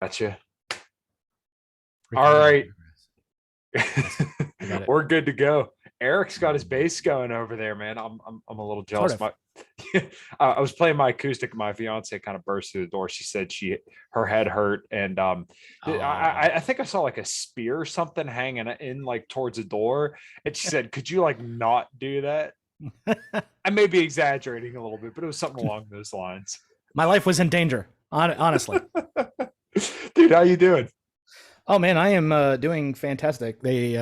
Gotcha. All Recording right. progress. Yes, I got it. We're good to go. Eric's got his bass going over there, man. I'm a little jealous. Sort of. I was playing my acoustic. My fiance kind of burst through the door. She said her head hurt, and I think I saw like a spear or something hanging in like towards the door, and she said, "Could you like not do that?" I may be exaggerating a little bit, but it was something along those lines. My life was in danger, honestly. Dude, how you doing? Oh man, I am doing fantastic. They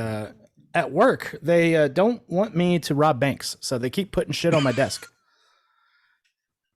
at work, they don't want me to rob banks, so they keep putting shit on my desk.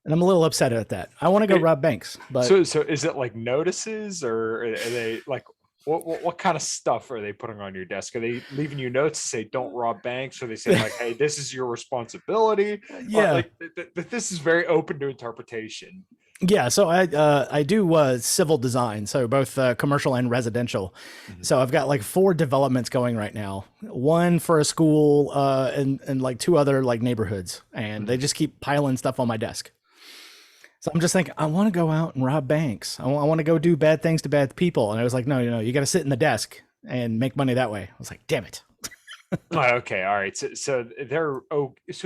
And I'm a little upset at that. I want to go rob banks, but so is it like notices, or are they like what kind of stuff are they putting on your desk? Are they leaving you notes to say don't rob banks, or they say like, hey, this is your responsibility? yeah, like this is very open to interpretation. yeah. So I do civil design, so both commercial and residential. Mhm. So I've got like 4 developments going right now. One for a school, and like 2 other like neighborhoods, and they just keep piling stuff on my desk. So I'm just thinking, I want to go out and rob banks. I want to go do bad things to bad people. And I was like, no, you got to sit in the desk and make money that way. I was like, damn it. Okay, all right. So so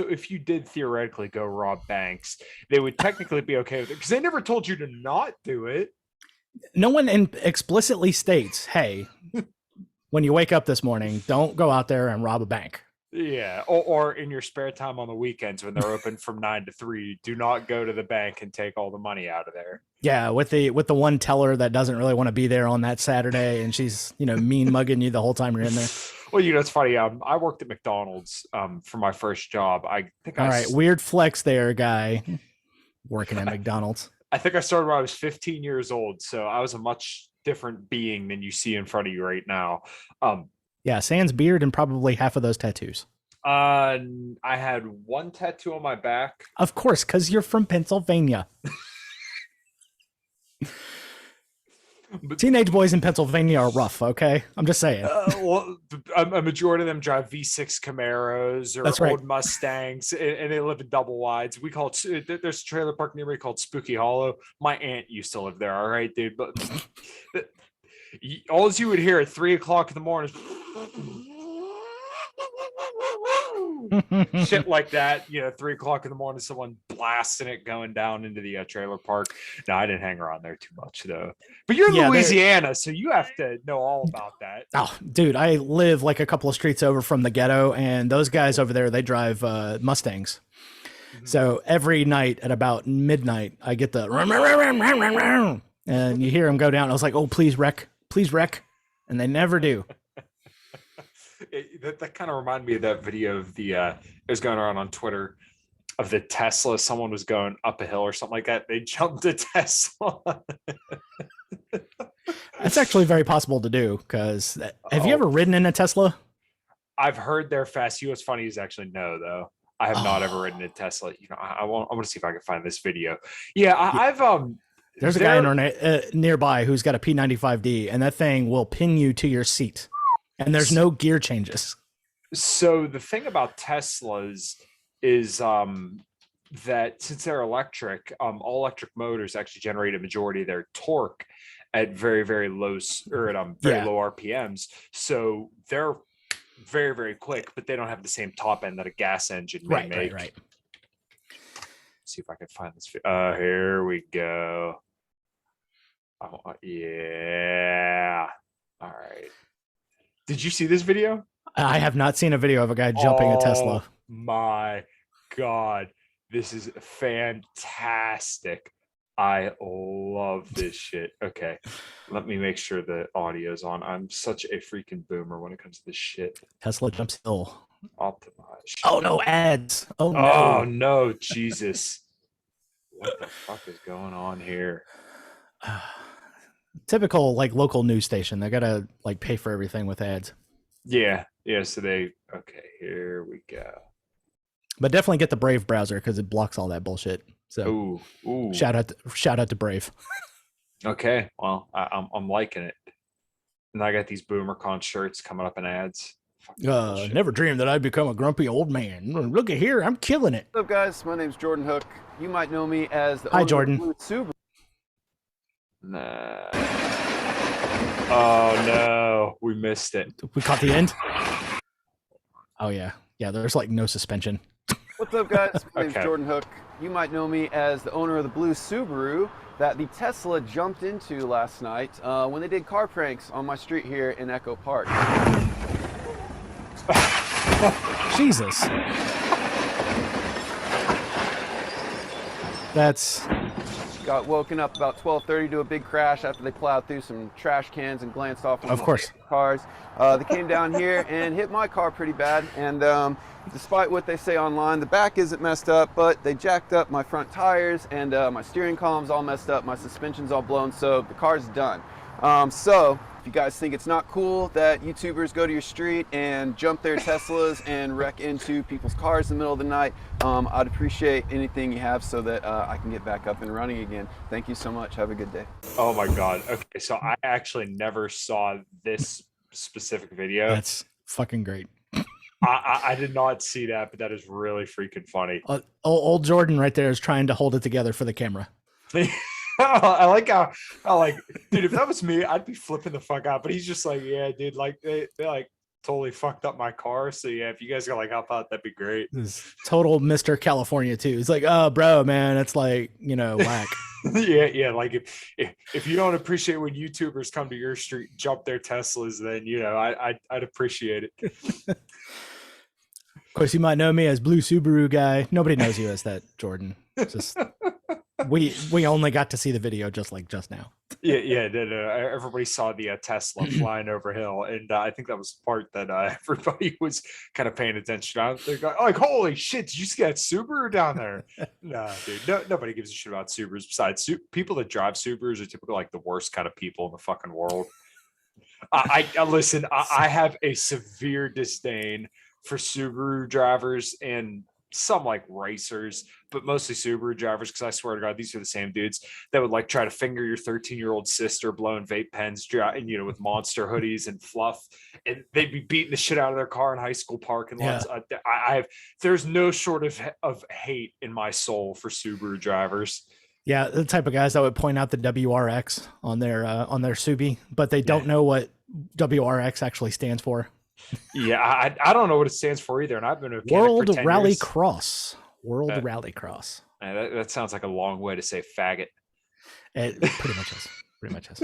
if you did theoretically go rob banks, they would technically be okay with it because they never told you to not do it. No one explicitly states, hey, when you wake up this morning, don't go out there and rob a bank. Yeah, or in your spare time on the weekends when they're open from 9 to 3, do not go to the bank and take all the money out of there. Yeah, with the one teller that doesn't really want to be there on that Saturday, and she's mean mugging you the whole time you're in there. Well, it's funny. I worked at McDonald's for my first job. I think all right, weird flex there, guy. Working at McDonald's. I think I started when I was 15 years old, so I was a much different being than you see in front of you right now. Yeah, sans beard and probably half of those tattoos. I had 1 tattoo on my back. Of course, because you're from Pennsylvania. But teenage boys in Pennsylvania are rough, okay? I'm just saying. Well, a majority of them drive V6 Camaros or old Mustangs, and they live in double wides. We call it, there's a trailer park near me called Spooky Hollow. My aunt used to live there, all right, dude? But all you would hear at 3 o'clock in the morning is shit like that. 3 o'clock in the morning, someone blasting it going down into the trailer park. No, I didn't hang around there too much though. But you're in Louisiana, so you have to know all about that. Oh, dude, I live like a couple of streets over from the ghetto, and those guys over there, they drive Mustangs. Mm-hmm. So every night at about midnight, I get the and you hear them go down. I was like, oh, please wreck, and they never do. That kind of reminded me of that video of it was going around on Twitter of the Tesla. Someone was going up a hill or something like that. They jumped a Tesla. That's actually very possible to do. Because have you ever ridden in a Tesla? I've heard they're fast. What's funny is actually no, though. I have not ever ridden a Tesla. I want to see if I can find this video. Yeah, I've There's a guy in nearby who's got a P95D, and that thing will pin you to your seat. And there's no gear changes. So the thing about Teslas is that since they're electric, all electric motors actually generate a majority of their torque at very, very low low RPMs. So they're very, very quick, but they don't have the same top end that a gas engine may make. Right. Let's see if I can find this. Here we go. Oh, yeah. All right. Did you see this video? I have not seen a video of a guy jumping a Tesla. My God. This is fantastic. I love this shit. Okay. Let me make sure the audio's on. I'm such a freaking boomer when it comes to this shit. Tesla jumps hill. Optimize. Oh, no, ads. Oh, no. Oh, no, Jesus. What the fuck is going on here? Typical like local news station. They gotta like pay for everything with ads. Yeah. So okay, here we go. But definitely get the Brave browser because it blocks all that bullshit. So ooh. Shout out to Brave. Okay, well I'm liking it. And I got these BoomerCon shirts coming up in ads. Never dreamed that I'd become a grumpy old man. Look at here, I'm killing it. What's up, guys? My name's Jordan Hook. You might know me as the Hi, Jordan. Subaru. Nah. Oh no, we missed it. We caught the end. Oh yeah, yeah. There's like no suspension. What's up, guys? My name's Okay. Jordan Hook. You might know me as the owner of the blue Subaru that the Tesla jumped into last night when they did car pranks on my street here in Echo Park. Jesus. That's Got woken up about 12:30 to a big crash after they plowed through some trash cans and glanced off one Of course. cars. They came down here and hit my car pretty bad. And despite what they say online, the back isn't messed up, but they jacked up my front tires and my steering column's all messed up, my suspension's all blown, so the car's done. So if you guys think it's not cool that YouTubers go to your street and jump their Teslas and wreck into people's cars in the middle of the night, I'd appreciate anything you have so that I can get back up and running again. Thank you so much. Have a good day. Oh my God. Okay, so I actually never saw this specific video. that's fucking great. I did not see that, but that is really freaking funny. Old Jordan right there is trying to hold it together for the camera. I like how, dude, if that was me, I'd be flipping the fuck out. But he's just like, yeah, dude, like they like totally fucked up my car. So yeah, if you guys got like help out, that'd be great. This is total Mr. California too. It's like, oh, bro, man, it's like, whack. Yeah. Like if you don't appreciate when YouTubers come to your street, and jump their Teslas, then I'd appreciate it. Of course, you might know me as Blue Subaru guy. Nobody knows you as that, Jordan. It's just we only got to see the video just now. Yeah. No. Everybody saw the Tesla flying over hill, and I think that was the part that everybody was kind of paying attention on. They're like, "Holy shit! Did you see that Subaru down there?" Nah, dude. Nobody gives a shit about Subarus. Besides, people that drive Subarus are typically like the worst kind of people in the fucking world. I listen. I have a severe disdain for Subaru drivers and some like racers, but mostly Subaru drivers, because I swear to God, these are the same dudes that would like try to finger your 13-year-old sister, blowing vape pens, and with monster hoodies and fluff, and they'd be beating the shit out of their car in high school parking lots. Yeah. There's no short of hate in my soul for Subaru drivers. Yeah, the type of guys that would point out the WRX on their Subi, but they don't know what WRX actually stands for. Yeah, I don't know what it stands for either, and I've been a World Rally Cross. World Rally Cross. That sounds like a long way to say faggot. It pretty much is. Pretty much is.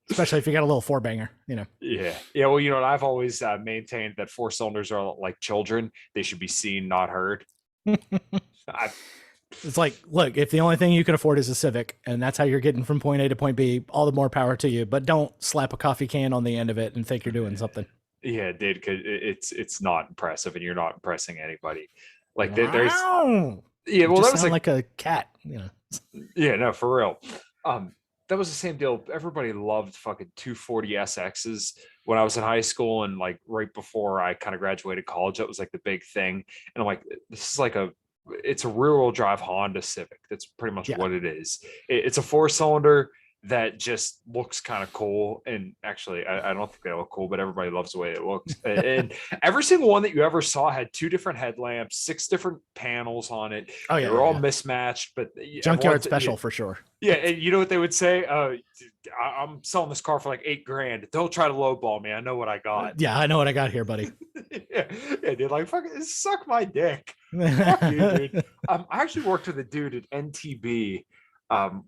Especially if you got a little four banger, Yeah. Well, I've always maintained that four cylinders are like children; they should be seen, not heard. It's like, look, if the only thing you can afford is a Civic, and that's how you're getting from point A to point B, all the more power to you. But don't slap a coffee can on the end of it and think you're doing something. Yeah, dude, because it's not impressive, and you're not impressing anybody. Like there's Wow. Yeah, well, that was like a cat, Yeah, no, for real. That was the same deal. Everybody loved fucking 240 SXs when I was in high school, and like right before I kind of graduated college, that was like the big thing. And I'm like, this is like it's a rear-wheel drive Honda Civic. That's pretty much what it is. It's a four-cylinder that just looks kind of cool. And actually, I don't think they look cool, but everybody loves the way it looks. And every single one that you ever saw had 2 different headlamps, 6 different panels on it. Oh yeah, they were all mismatched, but junkyard special for sure. Yeah, and you know what they would say? I'm selling this car for like $8,000. Don't try to lowball me. I know what I got. Yeah, I know what I got here, buddy. yeah, dude. Like, fuck, suck my dick. Fuck you, dude. I actually worked with a dude at NTB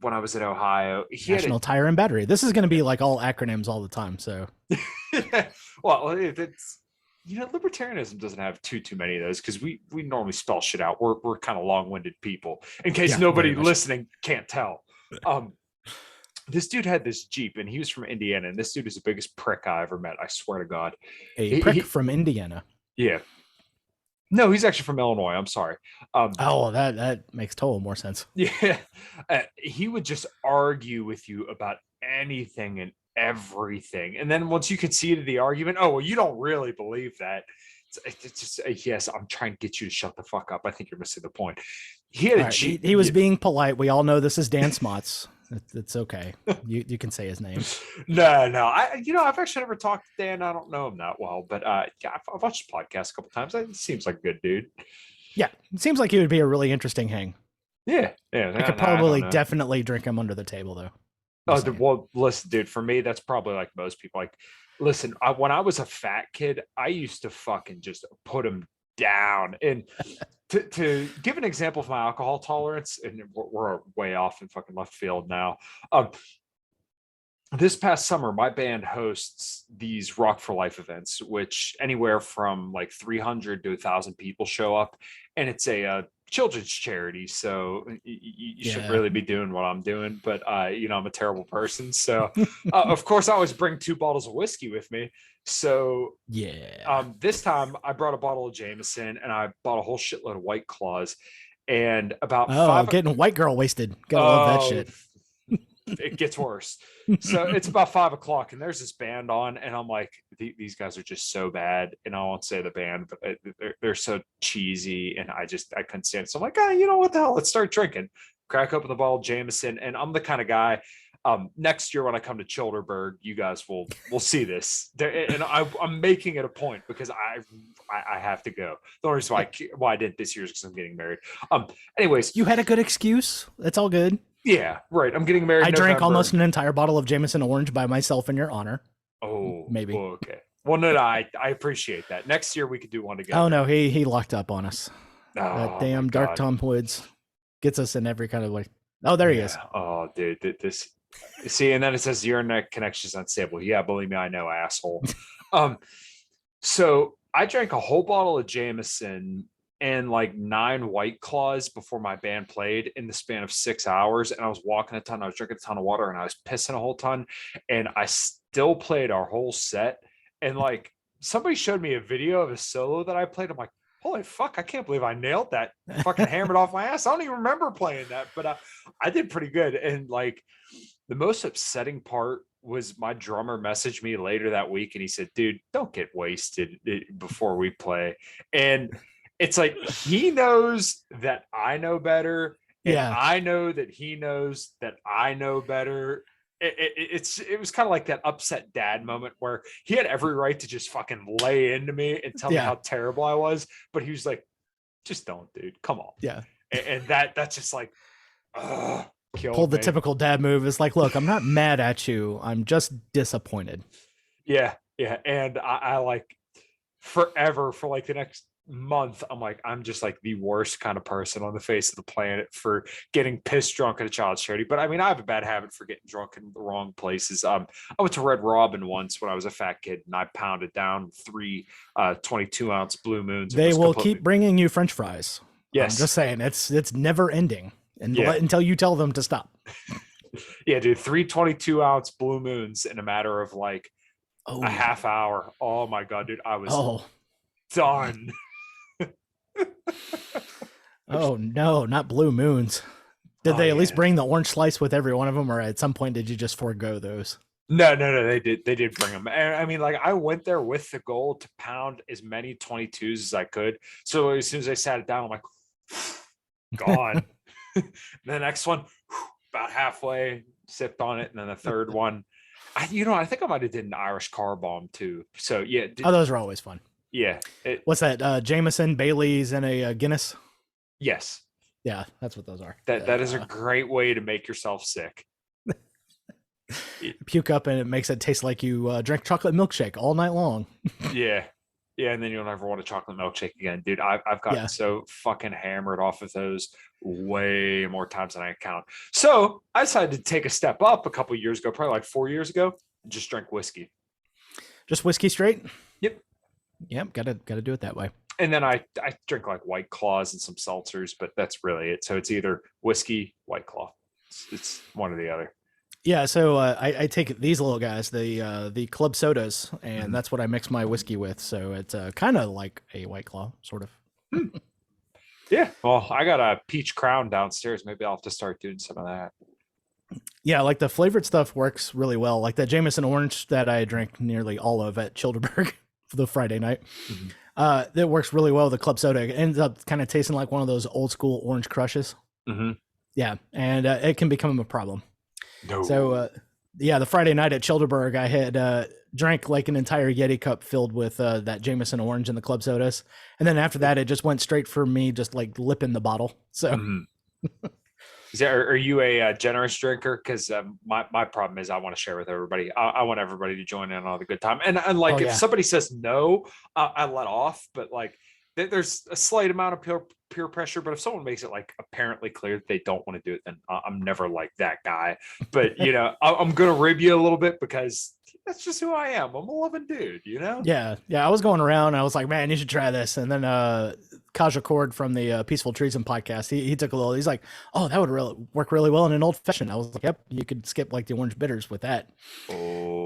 when I was in Ohio. He National Tire and Battery. This is going to be like all acronyms all the time. So, well, it's libertarianism doesn't have too many of those, because we normally spell shit out. We're kind of long-winded people. In case nobody listening can't tell. This dude had this Jeep, and he was from Indiana, and this dude is the biggest prick I ever met. I swear to God. A prick from Indiana. Yeah. No, he's actually from Illinois. I'm sorry. That makes total more sense. Yeah. He would just argue with you about anything and everything. And then once you conceded the argument, oh, well, you don't really believe that. It's just, yes, I'm trying to get you to shut the fuck up. I think you're missing the point. He had a Jeep. He was being polite. We all know this is Dan Smots. It's okay. You can say his name. No. I've actually never talked to Dan. I don't know him that well, but I've watched the podcast a couple times. He seems like a good dude. Yeah, it seems like he would be a really interesting hang. Yeah. I could probably definitely drink him under the table, though. Oh, well, listen, dude, for me, that's probably like most people. Like, listen, when I was a fat kid, I used to fucking just put them down. And to give an example of my alcohol tolerance, and we're way off in fucking left field now. This past summer, my band hosts these Rock for Life events, which anywhere from like 300 to 1,000 people show up, and it's a children's charity. So you shouldn't really be doing what I'm doing, but I'm a terrible person. So of course, I always bring 2 bottles of whiskey with me. So this time I brought a bottle of Jameson and I bought a whole shitload of White Claws. And about getting white girl wasted. Gotta love that shit. It gets worse. So it's about 5 o'clock and there's this band on and I'm like, these guys are just so bad. And I won't say the band, but they're so cheesy and I couldn't stand it. So I'm like, you know what the hell? Let's start drinking. Crack open the bottle of Jameson. And I'm the kind of guy, next year when I come to Childerberg, you guys will see this. And I'm making it a point because I have to go. The only reason why I did this year is because I'm getting married. Anyways. You had a good excuse. That's all good. Yeah, right. I'm getting married. I drank almost an entire bottle of Jameson Orange by myself in your honor. Oh, maybe. Well, okay. Well, no, I appreciate that. Next year we could do one together. Oh no, he locked up on us. Oh, damn Dark Tom Woods gets us in every kind of way. Oh, there he is. Oh, dude, this. See, and then it says your internet connection is unstable. Yeah, believe me, I know, asshole. So I drank a whole bottle of Jameson and like 9 White Claws before my band played in the span of 6 hours. And I was walking a ton, I was drinking a ton of water and I was pissing a whole ton. And I still played our whole set. And like somebody showed me a video of a solo that I played. I'm like, holy fuck, I can't believe I nailed that. Fucking hammered off my ass. I don't even remember playing that, but I did pretty good. And like the most upsetting part was my drummer messaged me later that week and he said, dude, don't get wasted before we play. And it's like he knows that I know better, and I know that he knows that I know better. It was kind of like that upset dad moment where he had every right to just fucking lay into me and tell me how terrible I was, but he was like, "Just don't, dude. Come on." Yeah, and that's just like, pulled the typical dad move. It's like, look, I'm not mad at you. I'm just disappointed. Yeah, and I like forever for like the next month I'm just like the worst kind of person on the face of the planet for getting pissed drunk at a child's charity. But I mean, I have a bad habit for getting drunk in the wrong places. I went to Red Robin once when I was a fat kid and I pounded down 3 22-ounce Blue Moons. They will keep bringing you French fries. Yes, I'm just saying it's never ending until you tell them to stop. Yeah, dude, 3 22-ounce Blue Moons in a matter of like a half hour. Oh my god, dude, I was done. Oh no, not Blue Moons. Did they at least bring the orange slice with every one of them, or at some point did you just forego those? No, they did bring them. I mean, like I went there with the goal to pound as many 22s as I could. So as soon as I sat it down, I'm like, gone. The next one, about halfway, sipped on it, and then the third one, I think I might have did an Irish car bomb too. So yeah. Those are always fun. Yeah. What's that? Jameson, Bailey's, and a Guinness? Yes. Yeah, that's what those are. That is a great way to make yourself sick. Puke up and it makes it taste like you drank chocolate milkshake all night long. Yeah. Yeah, and then you'll never want a chocolate milkshake again. Dude, I've gotten so fucking hammered off of those way more times than I can count. So I decided to take a step up a couple years ago, probably like 4 years ago, and just drank whiskey. Just whiskey straight? Yep, gotta do it that way. And then I drink like White Claws and some seltzers, but that's really it. So it's either whiskey, White Claw. It's one or the other. Yeah, so I take these little guys, the club sodas, and that's what I mix my whiskey with. So it's kind of like a White Claw, sort of. Yeah, well, I got a peach crown downstairs. Maybe I'll have to start doing some of that. Yeah, like the flavored stuff works really well. Like that Jameson Orange that I drank nearly all of at Childerberg for the Friday night. That works really well. The club soda, it ends up kind of tasting like one of those old school orange crushes. Yeah, and it can become a problem. No. So the Friday night at Childerberg, I had drank like an entire Yeti cup filled with that Jameson Orange and the club sodas, and then after that, it just went straight for me, just like lipping the bottle. So Are you a generous drinker? Because my problem is I want to share with everybody. I want everybody to join in on the good time. And Oh like if yeah. somebody says no, I let off. But like there's a slight amount of peer pressure. But if someone makes it like apparently clear that they don't want to do it, then I'm never like that guy. But you know, I'm gonna rib you a little bit because that's just who I am. I'm a loving dude. You know. Yeah, yeah. I was going around. I was like, man, you should try this. And then Kaja Cord from the Peaceful Treason podcast, he took a little. He's like, oh, that would really work really well in an old fashioned. I was like, yep, you could skip like the orange bitters with that. Oh.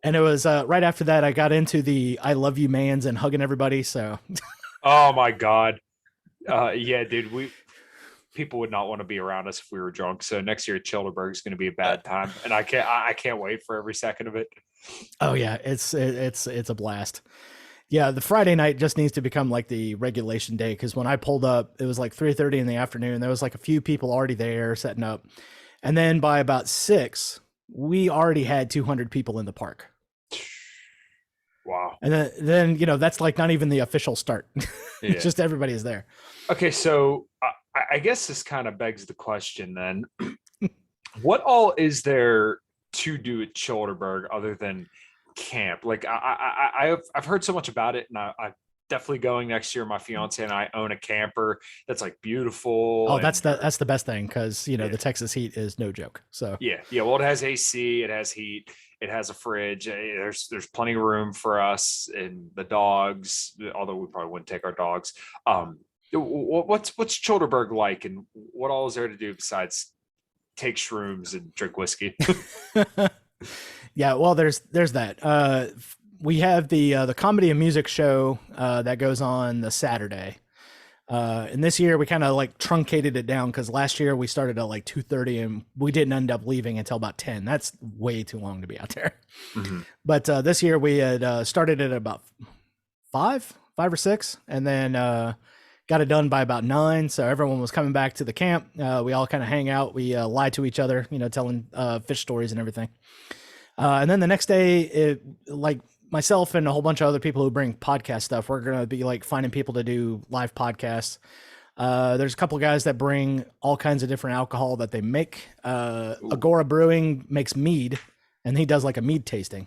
And it was right after that I got into the I love you mans and hugging everybody. So. Oh my God. Yeah, dude. People would not want to be around us if we were drunk. So next year at Childerberg is going to be a bad time, and I can't wait for every second of it. Oh yeah, it's a blast. Yeah, the Friday night just needs to become like the regulation day because when I pulled up, it was like 3:30 in the afternoon. There was like a few people already there setting up, and then by about 6, we already had 200 people in the park. Wow. And then you know that's like not even the official start. Yeah. It's just everybody is there. Okay, so I guess this kind of begs the question then: what all is there to do at Childerberg other than camp? Like I've heard so much about it, and I'm definitely going next year. My fiance and I own a camper that's like beautiful. Oh, that's the best thing because you know the Texas heat is no joke. So yeah. Well, it has AC, it has heat, it has a fridge. There's plenty of room for us and the dogs. Although we probably wouldn't take our dogs. What's Childerberg like, and what all is there to do besides take shrooms and drink whiskey? Yeah, well, there's that. We have the comedy and music show that goes on the Saturday. And this year we kind of like truncated it down because last year we started at like 2:30 and we didn't end up leaving until about 10. That's way too long to be out there. Mm-hmm. But this year we had started at about 5 or 6, and then got it done by about 9. So everyone was coming back to the camp. We all kind of hang out. We lie to each other, you know, telling fish stories and everything. And then the next day, like myself and a whole bunch of other people who bring podcast stuff, we're going to be like finding people to do live podcasts. There's a couple of guys that bring all kinds of different alcohol that they make. Agora Brewing makes mead, and he does like a mead tasting.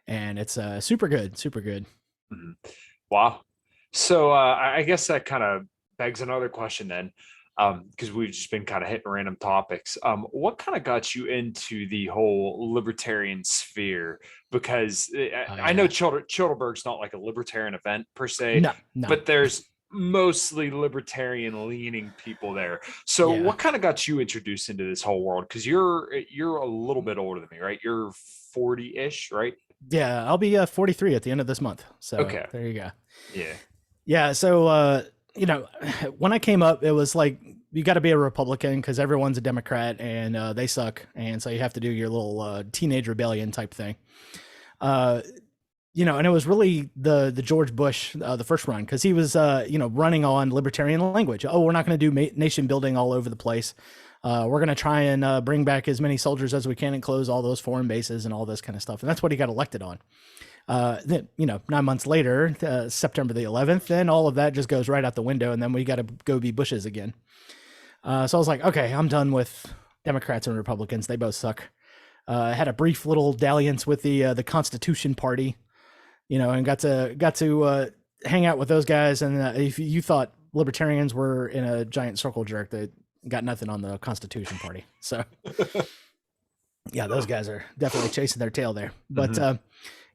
And it's super good, super good. Mm-hmm. Wow. So I guess that kind of begs another question then, because we've just been kind of hitting random topics. What kind of got you into the whole libertarian sphere? Because I know Childerberg's not like a libertarian event per se, no. But there's mostly libertarian leaning people there. So what kind of got you introduced into this whole world? Because you're a little bit older than me, right? You're 40-ish, right? Yeah, I'll be 43 at the end of this month. So okay, there you go. Yeah. So you know, when I came up, it was like you got to be a Republican because everyone's a Democrat and they suck, and so you have to do your little teenage rebellion type thing. You know, and it was really the George Bush, the first run, because he was you know, running on libertarian language. Oh, we're not going to do nation building all over the place. We're going to try and bring back as many soldiers as we can and close all those foreign bases and all this kind of stuff. And that's what he got elected on. Then, you know, 9 months later, September the 11th, then all of that just goes right out the window. And then we got to go be Bushes again. So I was like, okay, I'm done with Democrats and Republicans. They both suck. I had a brief little dalliance with the Constitution Party, you know, and got to hang out with those guys. And if you thought libertarians were in a giant circle jerk, they got nothing on the Constitution Party. So yeah, those guys are definitely chasing their tail there. But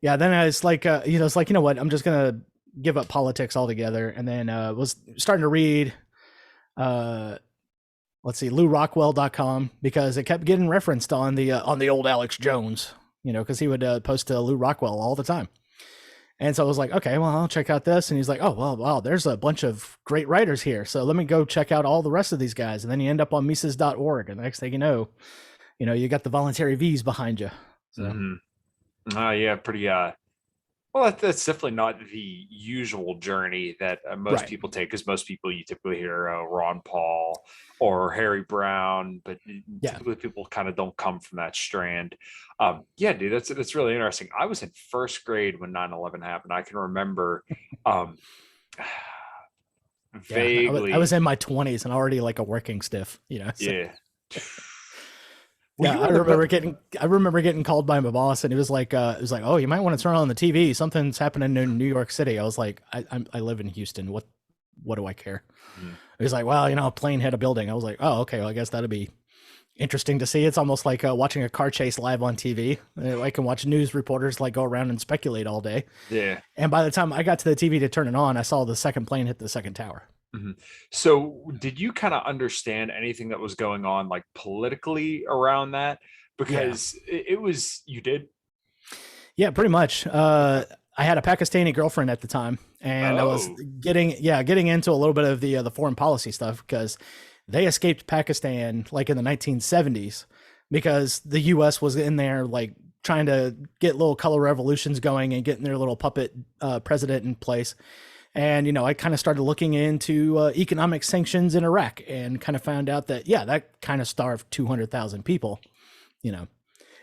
yeah, then I was like, you know, it's like, you know what, I'm just going to give up politics altogether. And then was starting to read, let's see, LouRockwell.com, because it kept getting referenced on the old Alex Jones, you know, because he would post to Lou Rockwell all the time. And so I was like, okay, well, I'll check out this. And he's like, oh, well, wow, there's a bunch of great writers here. So let me go check out all the rest of these guys. And then you end up on Mises.org. And the next thing you know, you got the voluntary V's behind you. So. Yeah, pretty, well, that's definitely not the usual journey that most people take, because most people you typically hear Ron Paul or Harry Brown, but typically people kind of don't come from that strand. Yeah, dude, that's really interesting. I was in first grade when 9/11 happened. I can remember, Yeah, I was, Vaguely. I was in my 20s and already like a working stiff, you know. So, Yeah. Were yeah, you I in the remember getting called by my boss, and it was like, oh, you might want to turn on the TV. Something's happening in New York City. I was like, I live in Houston. What do I care? Mhm. He was like, well, a plane hit a building. I was like, oh, okay. Well, I guess that'd be interesting to see. It's almost like watching a car chase live on TV. I can watch news reporters like go around and speculate all day. Yeah. And by the time I got to the TV to turn it on, I saw the second plane hit the second tower. Mhm. So, did you kind of understand anything that was going on, like politically around that? Because it was, you did. Yeah, pretty much. I had a Pakistani girlfriend at the time, and I was Oh, getting into a little bit of the foreign policy stuff because they escaped Pakistan like in the 1970s because the U.S. was in there like trying to get little color revolutions going and getting their little puppet president in place. And I kind of started looking into economic sanctions in Iraq and kind of found out that that kind of starved 200,000 people, and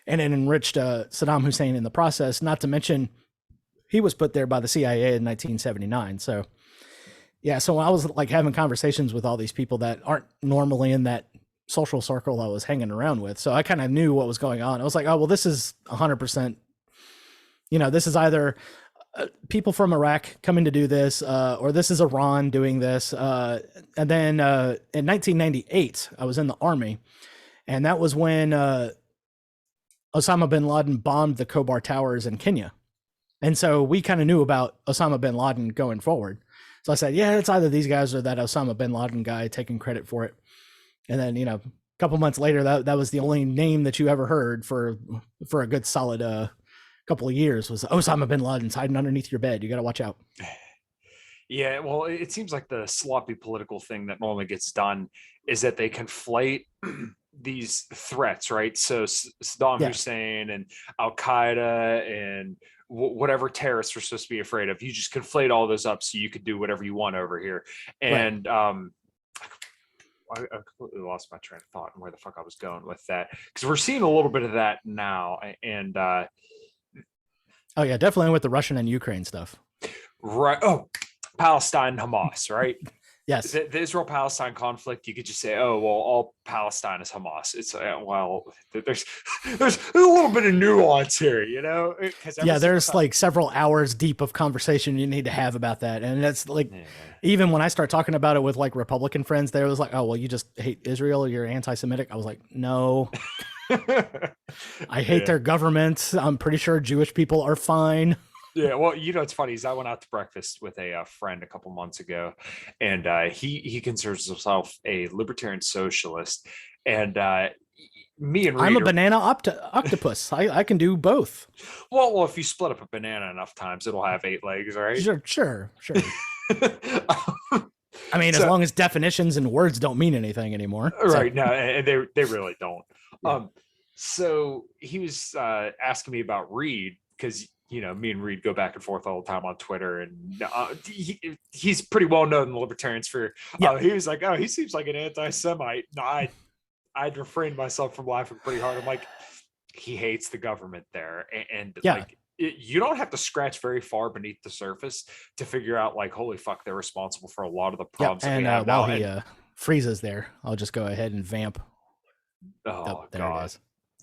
it enriched Saddam Hussein in the process. Not to mention he was put there by the CIA in 1979. So so I was like having conversations with all these people that aren't normally in that social circle I was hanging around with. So I kind of knew what was going on. I was like, oh well, this is 100%. This is either people from Iraq coming to do this, or this is Iran doing this. And then in 1998, I was in the army, and that was when Osama bin Laden bombed the Khobar Towers in Kenya. And so we kind of knew about Osama bin Laden going forward. So I said, yeah, it's either these guys or that Osama bin Laden guy taking credit for it. And then, a couple months later, that was the only name that you ever heard for a good solid couple of years was Osama bin Laden's hiding underneath your bed. You got to watch out. yeah. Well, it seems like the sloppy political thing that normally gets done is that they conflate these threats, right? So Saddam Hussein and Al Qaeda and whatever terrorists we're supposed to be afraid of, you just conflate all those up so you could do whatever you want over here. And I completely lost my train of thought and where the fuck I was going with that, because we're seeing a little bit of that now. And oh yeah, definitely with the Russian and Ukraine stuff. Right. Oh, Palestine, Hamas, right? Yes. The Israel-Palestine conflict, you could just say, oh, well, all Palestine is Hamas. It's well, there's a little bit of nuance here, there's like several hours deep of conversation you need to have about that. And that's like, even when I start talking about it with like Republican friends, they was like, oh, well, you just hate Israel, you're anti-Semitic. I was like, no. I hate their government. I'm pretty sure Jewish people are fine. Yeah, well, it's funny is I went out to breakfast with a friend a couple months ago, and he considers himself a libertarian socialist, and me and Reed I'm a banana octopus. I can do both. Well, if you split up a banana enough times, it'll have 8 legs, right? Sure. I mean, as long as definitions and words don't mean anything anymore. Right. No, and they really don't. Yeah. So he was asking me about Reed because, me and Reed go back and forth all the time on Twitter, and he's pretty well known in the libertarian sphere. He was like, oh, he seems like an anti-Semite. No, I'd refrain myself from laughing pretty hard. I'm like, he hates the government there. And like, you don't have to scratch very far beneath the surface to figure out like, holy fuck, they're responsible for a lot of the problems that we have now. While he freezes there, I'll just go ahead and vamp. Oh, God.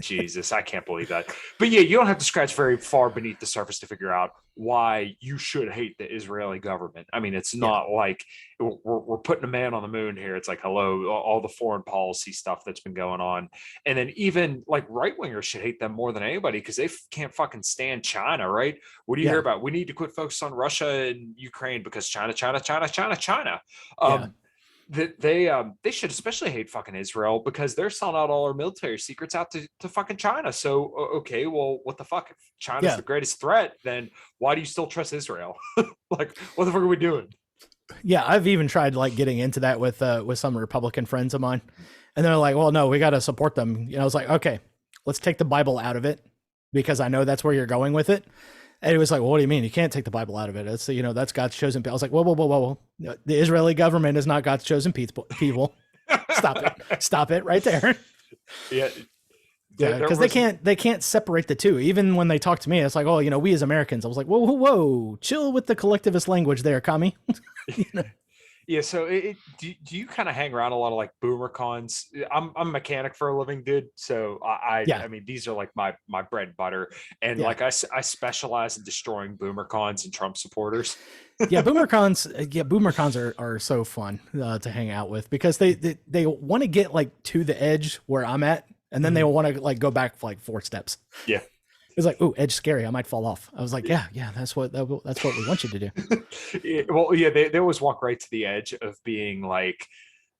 Jesus, I can't believe that. But yeah, you don't have to scratch very far beneath the surface to figure out why you should hate the Israeli government. I mean, it's not like we're putting a man on the moon here. It's like, hello, all the foreign policy stuff that's been going on. And then even like right-wingers should hate them more than anybody because they can't fucking stand China, right? What do you hear about? We need to quit focus on Russia and Ukraine because China. They should especially hate fucking Israel because they're selling out all our military secrets out to fucking China. So, okay, well, what the fuck? If China's the greatest threat, then why do you still trust Israel? Like, what the fuck are we doing? Yeah, I've even tried like getting into that with some Republican friends of mine. And they're like, well, no, we got to support them. I was like, okay, let's take the Bible out of it because I know that's where you're going with it. And he was like, well, what do you mean? You can't take the Bible out of it. It's, that's God's chosen people. I was like, whoa. The Israeli government is not God's chosen people. Stop it right there. Yeah. Because they can't separate the two. Even when they talk to me, it's like, oh, we as Americans. I was like, whoa, chill with the collectivist language there, commie. Yeah, so do you kind of hang around a lot of like boomer cons? I'm a mechanic for a living, dude. So Yeah, I mean these are like my bread and butter, and yeah, like I specialize in destroying boomer cons and Trump supporters. yeah. Boomer cons, yeah, boomer cons are so fun to hang out with because they want to get like to the edge where I'm at, and then they Mhm. want to like go back like 4 steps. Yeah. It's like, oh, edge scary. I might fall off. I was like, yeah, that's what we want you to do. Yeah, well, yeah, they always walk right to the edge of being like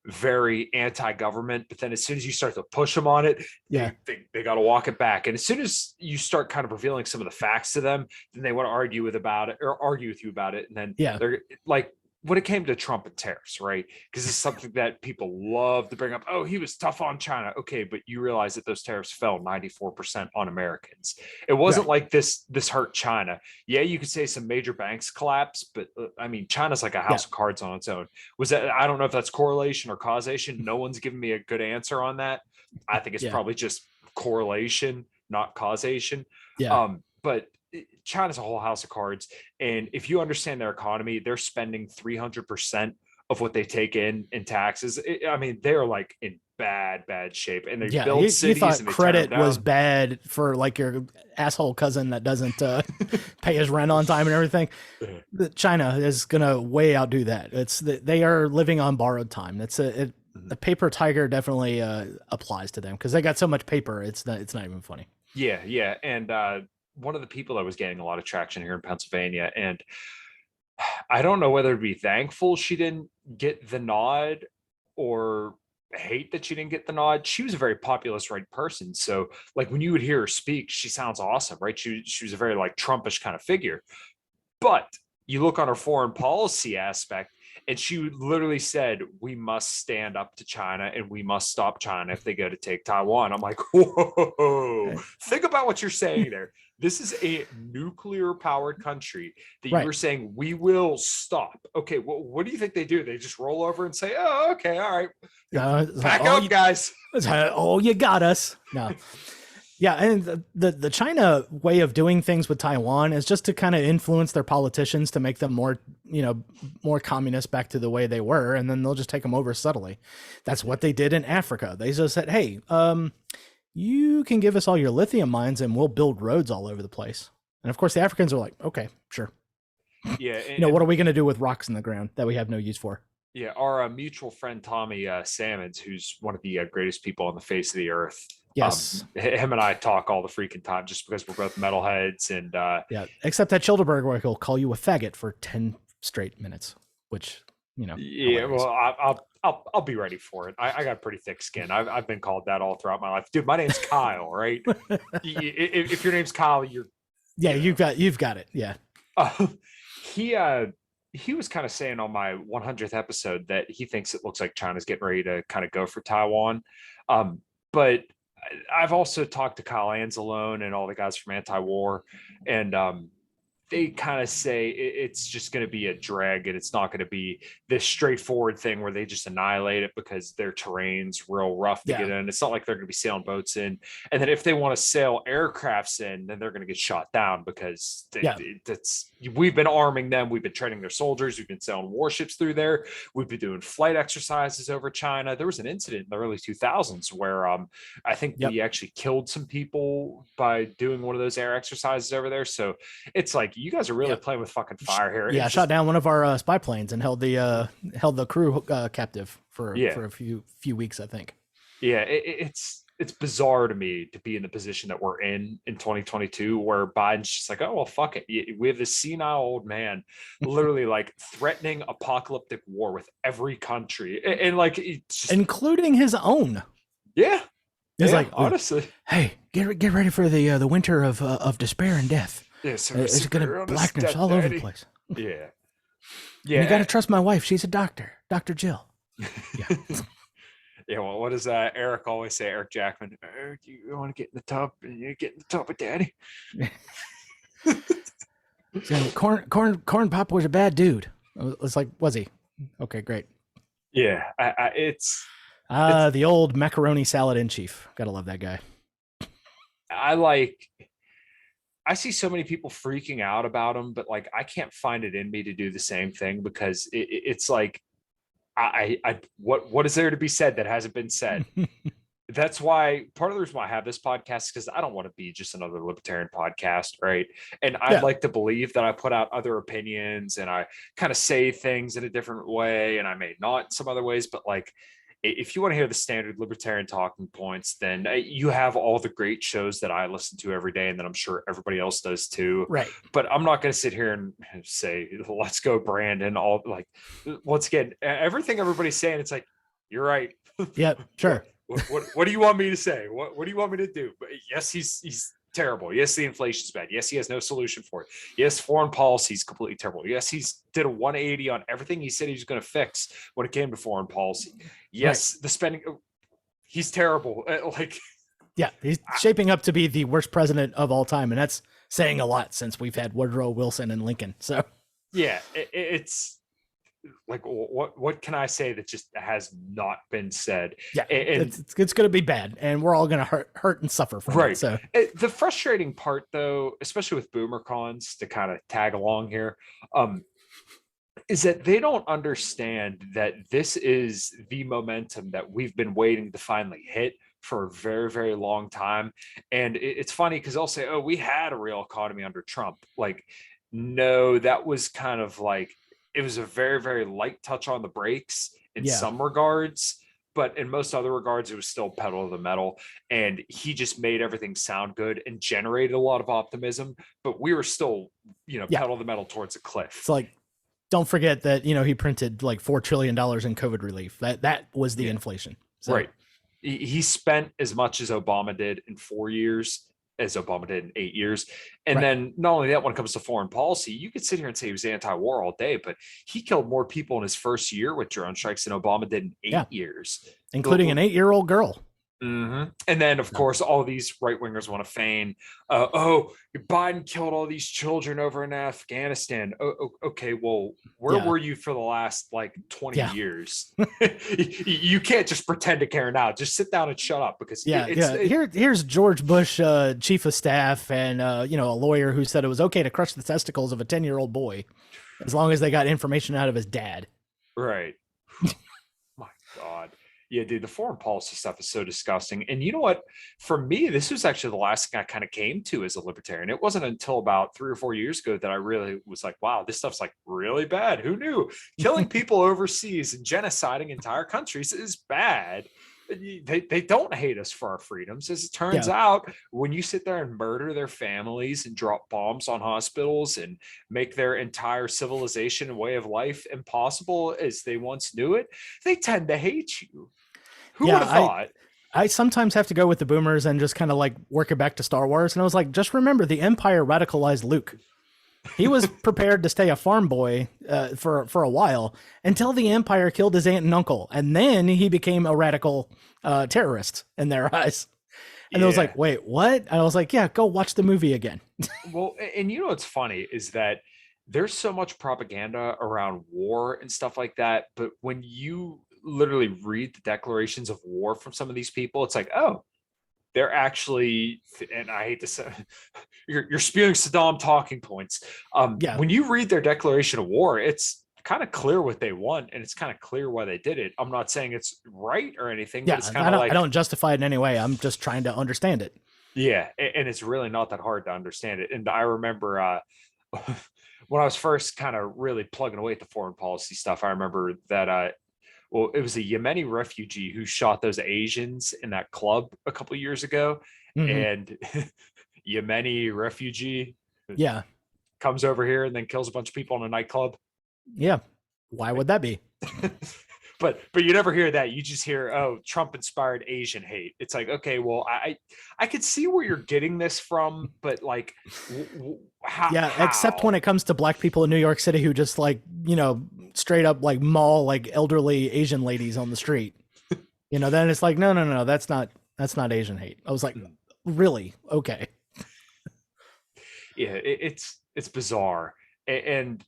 very anti-government, but then as soon as you start to push them on it, Yeah, they got to walk it back. And as soon as you start kind of revealing some of the facts to them, then they want to argue with you about it. And then yeah, they're like, when it came to Trump and tariffs, right? Because it's something that people love to bring up. Oh, he was tough on China. Okay, but you realize that those tariffs fell 94% on Americans. It wasn't right. like this hurt China. Yeah, you could say some major banks collapsed, but I mean, China's like a Yeah, house of cards on its own. Was that, I don't know if that's correlation or causation. No one's given me a good answer on that. I think it's yeah, probably just correlation, not causation. yeah, But China's a whole house of cards. And if you understand their economy, they're spending 300% of what they take in taxes. I mean, they're like in bad shape, and they yeah. build You cities thought and they tear them credit was down. bad for like your asshole cousin that doesn't pay his rent on time and everything. China is gonna way outdo that. They are living on borrowed time. The paper tiger definitely applies to them because they got so much paper. It's not even funny. Yeah, yeah. And one of the people that was getting a lot of traction here in Pennsylvania, and I don't know whether to be thankful she didn't get the nod or hate that she didn't get the nod. She was a very populist right person. So like when you would hear her speak, she sounds awesome, right? She was a very like Trumpish kind of figure. But you look on her foreign policy aspect, and she literally said, "We must stand up to China and we must stop China if they go to take Taiwan." I'm like, whoa, think about what you're saying there. This is a nuclear powered country that you Right. were saying we will stop. Okay, well, what do you think they do? They just roll over and say, "Oh, okay, all right, It's like, pack up, guys." oh, you got us. No. Yeah, and the China way of doing things with Taiwan is just to kind of influence their politicians to make them more communist back to the way they were, and then they'll just take them over subtly. That's what they did in Africa. They just said, "Hey, you can give us all your lithium mines, and we'll build roads all over the place." And of course, the Africans are like, "Okay, sure." Yeah, What are we going to do with rocks in the ground that we have no use for? yeah, our mutual friend Tommy Salmons, who's one of the greatest people on the face of the earth. Yes, Him and I talk all the freaking time just because we're both metalheads, and yeah. Except at Childeberg, where he'll call you a faggot for 10 straight minutes, which yeah, hilarious. well, I'll be ready for it. I got pretty thick skin. I've been called that all throughout my life, dude. My name's Kyle, right? If your name's Kyle, you're Yeah, you know. you've got it. Yeah. Uh, he uh he was kind of saying on my 100th episode that he thinks it looks like China's getting ready to kind of go for Taiwan. But I've also talked to Kyle Anzalone and all the guys from Anti-War, and they kind of say it's just going to be a drag, and it's not going to be this straightforward thing where they just annihilate it because their terrain's real rough to Yeah. get in. It's not like they're going to be sailing boats in, and then if they want to sail aircrafts in, then they're going to get shot down because Yeah. we've been arming them, we've been training their soldiers, we've been sailing warships through there, we've been doing flight exercises over China. There was an incident in the early 2000s where I think Yep. we actually killed some people by doing one of those air exercises over there. So it's like you guys are really Yep. playing with fucking fire here. Yeah, It's shot just, down one of our spy planes and held the crew captive yeah, for a few weeks, I think. yeah. It's bizarre to me to be in the position that we're in 2022, where Biden's just like, oh well, fuck it. We have this senile old man, literally like threatening apocalyptic war with every country, and like it's just Including his own. yeah, He's yeah. like, Honestly, "Hey, get ready for the winter of despair and death. yeah. So It's going to blackness all over the place. Yeah, And yeah. you got to trust my wife. She's a doctor, Dr. Jill." Yeah. Yeah, well, what does Eric always say? Eric Jackman, oh, you want to get in the tub? You get in the tub with Daddy. So, corn Pop was a bad dude. It's like, was he? Okay, great. Yeah, it's The old macaroni salad in chief. Gotta love that guy. I see so many people freaking out about him, but like I can't find it in me to do the same thing because it's like what is there to be said that hasn't been said? That's why part of the reason why I have this podcast is because I don't want to be just another libertarian podcast, right? And I'd Yeah. like to believe that I put out other opinions and I kind of say things in a different way, and I may not in some other ways, but like if you want to hear the standard libertarian talking points, then you have all the great shows that I listen to every day, and that I'm sure everybody else does too. Right. But I'm not going to sit here and say, let's go, Brandon. All like, once again, everything everybody's saying, it's like, you're right. Yep. Sure. What do you want me to say? What do you want me to do? But yes, he's terrible. Yes, the inflation's bad. Yes, he has no solution for it. Yes, foreign policy is completely terrible. Yes, he's did a 180 on everything he said he was going to fix when it came to foreign policy. Yes, the spending, he's terrible. Like, yeah, he's shaping up to be the worst president of all time, and that's saying a lot since we've had Woodrow Wilson and Lincoln. So yeah, it's like, what can I say that just has not been said? yeah, and it's going to be bad, and we're all going to hurt and suffer from it. So the frustrating part, though, especially with boomer cons, to kind of tag along here, is that they don't understand that this is the momentum that we've been waiting to finally hit for a very, very long time. And it's funny because they'll say, oh, we had a real economy under Trump. Like, no, that was kind of like, it was a very, very light touch on the brakes in some regards, but in most other regards, it was still pedal to the metal. And he just made everything sound good and generated a lot of optimism, but we were still, pedal to the metal towards a cliff. It's like, don't forget that, he printed like $4 trillion in COVID relief. That was the inflation. So. Right. He spent as much as Obama did in 4 years, as Obama did in 8 years. And then not only that, when it comes to foreign policy, you could sit here and say he was anti-war all day, but he killed more people in his first year with drone strikes than Obama did in 8 years. Including an 8-year-old girl. Mm-hmm. And then, of course, all these right-wingers want to feign, Biden killed all these children over in Afghanistan. Okay, well, where were you for the last, 20 years? You can't just pretend to care now. Just sit down and shut up, because here's George Bush, chief of staff, and, a lawyer who said it was okay to crush the testicles of a 10-year-old boy as long as they got information out of his dad. Right. My God. Yeah, dude, the foreign policy stuff is so disgusting. And you know what? For me, this was actually the last thing I kind of came to as a libertarian. It wasn't until about 3 or 4 years ago that I really was like, wow, this stuff's like really bad. Who knew? Killing people overseas and genociding entire countries is bad. They don't hate us for our freedoms. As it turns out, when you sit there and murder their families and drop bombs on hospitals and make their entire civilization and way of life impossible as they once knew it, they tend to hate you. Who would have thought? I sometimes have to go with the boomers and just kind of work it back to Star Wars. And I was like, just remember, the Empire radicalized Luke. He was prepared to stay a farm boy for a while until the Empire killed his aunt and uncle. And then he became a radical terrorist in their eyes. And I was like, wait, what? And I was like, yeah, go watch the movie again. Well, and what's funny is that there's so much propaganda around war and stuff like that. But when you literally read the declarations of war from some of these people, it's like, oh, they're actually, and I hate to say, you're spewing Saddam talking points. When you read their declaration of war, it's kind of clear what they want, and it's kind of clear why they did it. I'm not saying it's right or anything, but it's kind of I don't justify it in any way. I'm just trying to understand it. Yeah, and it's really not that hard to understand it. And I remember when I was first kind of really plugging away at the foreign policy stuff, I remember that it was a Yemeni refugee who shot those Asians in that club a couple of years ago. And Yemeni refugee comes over here and then kills a bunch of people in a nightclub. Yeah. Why would that be? But you never hear that. You just hear, oh, Trump inspired Asian hate. It's like, okay, well, I could see where you're getting this from, but how? Except when it comes to black people in New York City who just straight up maul elderly Asian ladies on the street. Then it's like, no, that's not Asian hate. I was like, really? Okay. Yeah, it's bizarre. And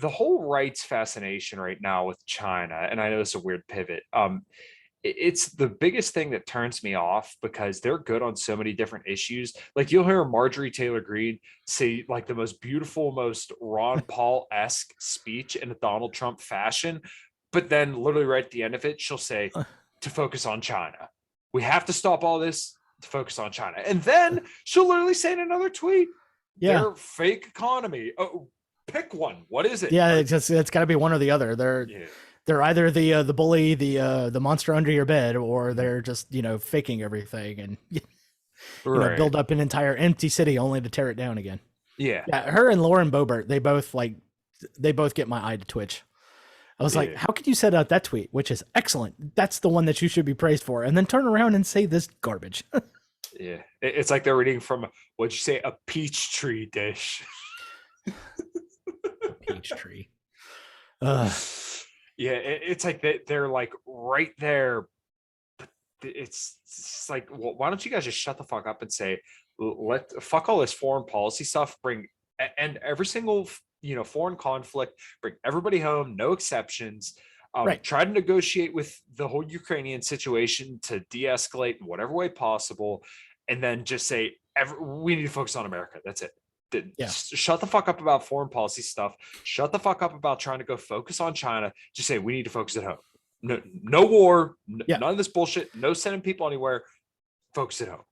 the whole rights fascination right now with China, and I know it's a weird pivot, it's the biggest thing that turns me off because they're good on so many different issues. Like you'll hear Marjorie Taylor Greene say like the most beautiful, most Ron Paul-esque speech in a Donald Trump fashion, but then literally right at the end of it, she'll say to focus on China. We have to stop all this to focus on China. And then she'll literally say in another tweet, their fake economy. Oh, pick one. What is it? Yeah, it's got to be one or the other. They're either the bully, the monster under your bed, or they're just faking everything and build up an entire empty city only to tear it down again. Yeah. Her and Lauren Boebert, they both get my eye to twitch. I was like, how could you set out that tweet, which is excellent? That's the one that you should be praised for, and then turn around and say this garbage. Yeah, it's like they're reading from what'd you say, a peach tree dish. Peach tree. Yeah, it's like they're like right there. But it's like, well, why don't you guys just shut the fuck up and say, fuck all this foreign policy stuff, and every single foreign conflict, bring everybody home, no exceptions. Right. Try to negotiate with the whole Ukrainian situation to de-escalate in whatever way possible, and then just say we need to focus on America. That's it. Shut the fuck up about foreign policy stuff. Shut the fuck up about trying to go focus on China. Just say we need to focus at home. No war. None of this bullshit. No sending people anywhere. Focus at home.